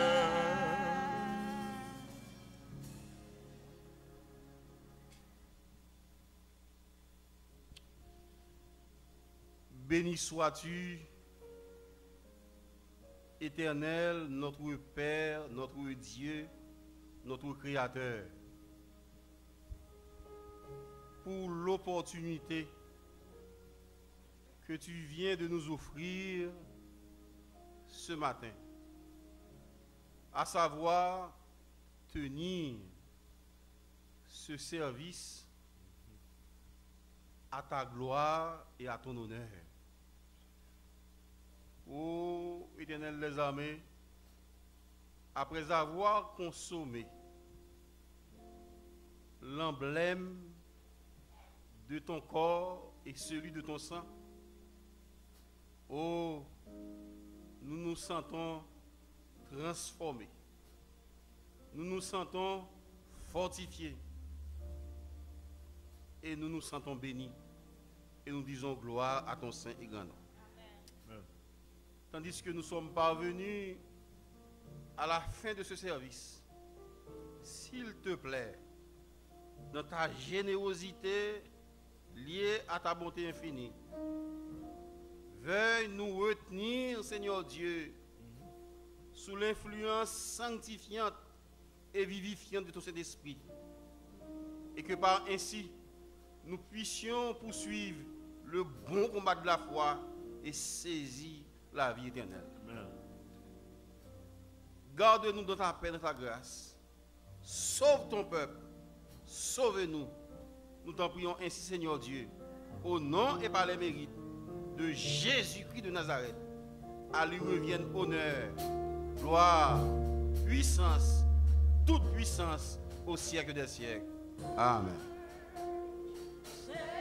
Béni sois-tu, Éternel, notre Père, notre Dieu, notre Créateur, pour l'opportunité que tu viens de nous offrir ce matin, à savoir tenir ce service à ta gloire et à ton honneur. Ô Éternel des armées, après avoir consommé l'emblème de ton corps et celui de ton sang, oh, nous nous sentons transformés, nous nous sentons fortifiés et nous nous sentons bénis et nous disons gloire à ton saint et grand nom. Tandis que nous sommes parvenus à la fin de ce service, s'il te plaît, dans ta générosité liée à ta bonté infinie, veuille nous retenir, Seigneur Dieu, sous l'influence sanctifiante et vivifiante de ton Saint-Esprit, et que par ainsi, nous puissions poursuivre le bon combat de la foi et saisir la vie éternelle. Amen. Garde-nous dans ta paix, dans ta grâce. Sauve ton peuple. Sauve-nous. Nous t'en prions ainsi, Seigneur Dieu, au nom et par les mérites de Jésus-Christ de Nazareth. À lui reviennent honneur, gloire, puissance, toute puissance au siècle des siècles. Amen. Seigneur.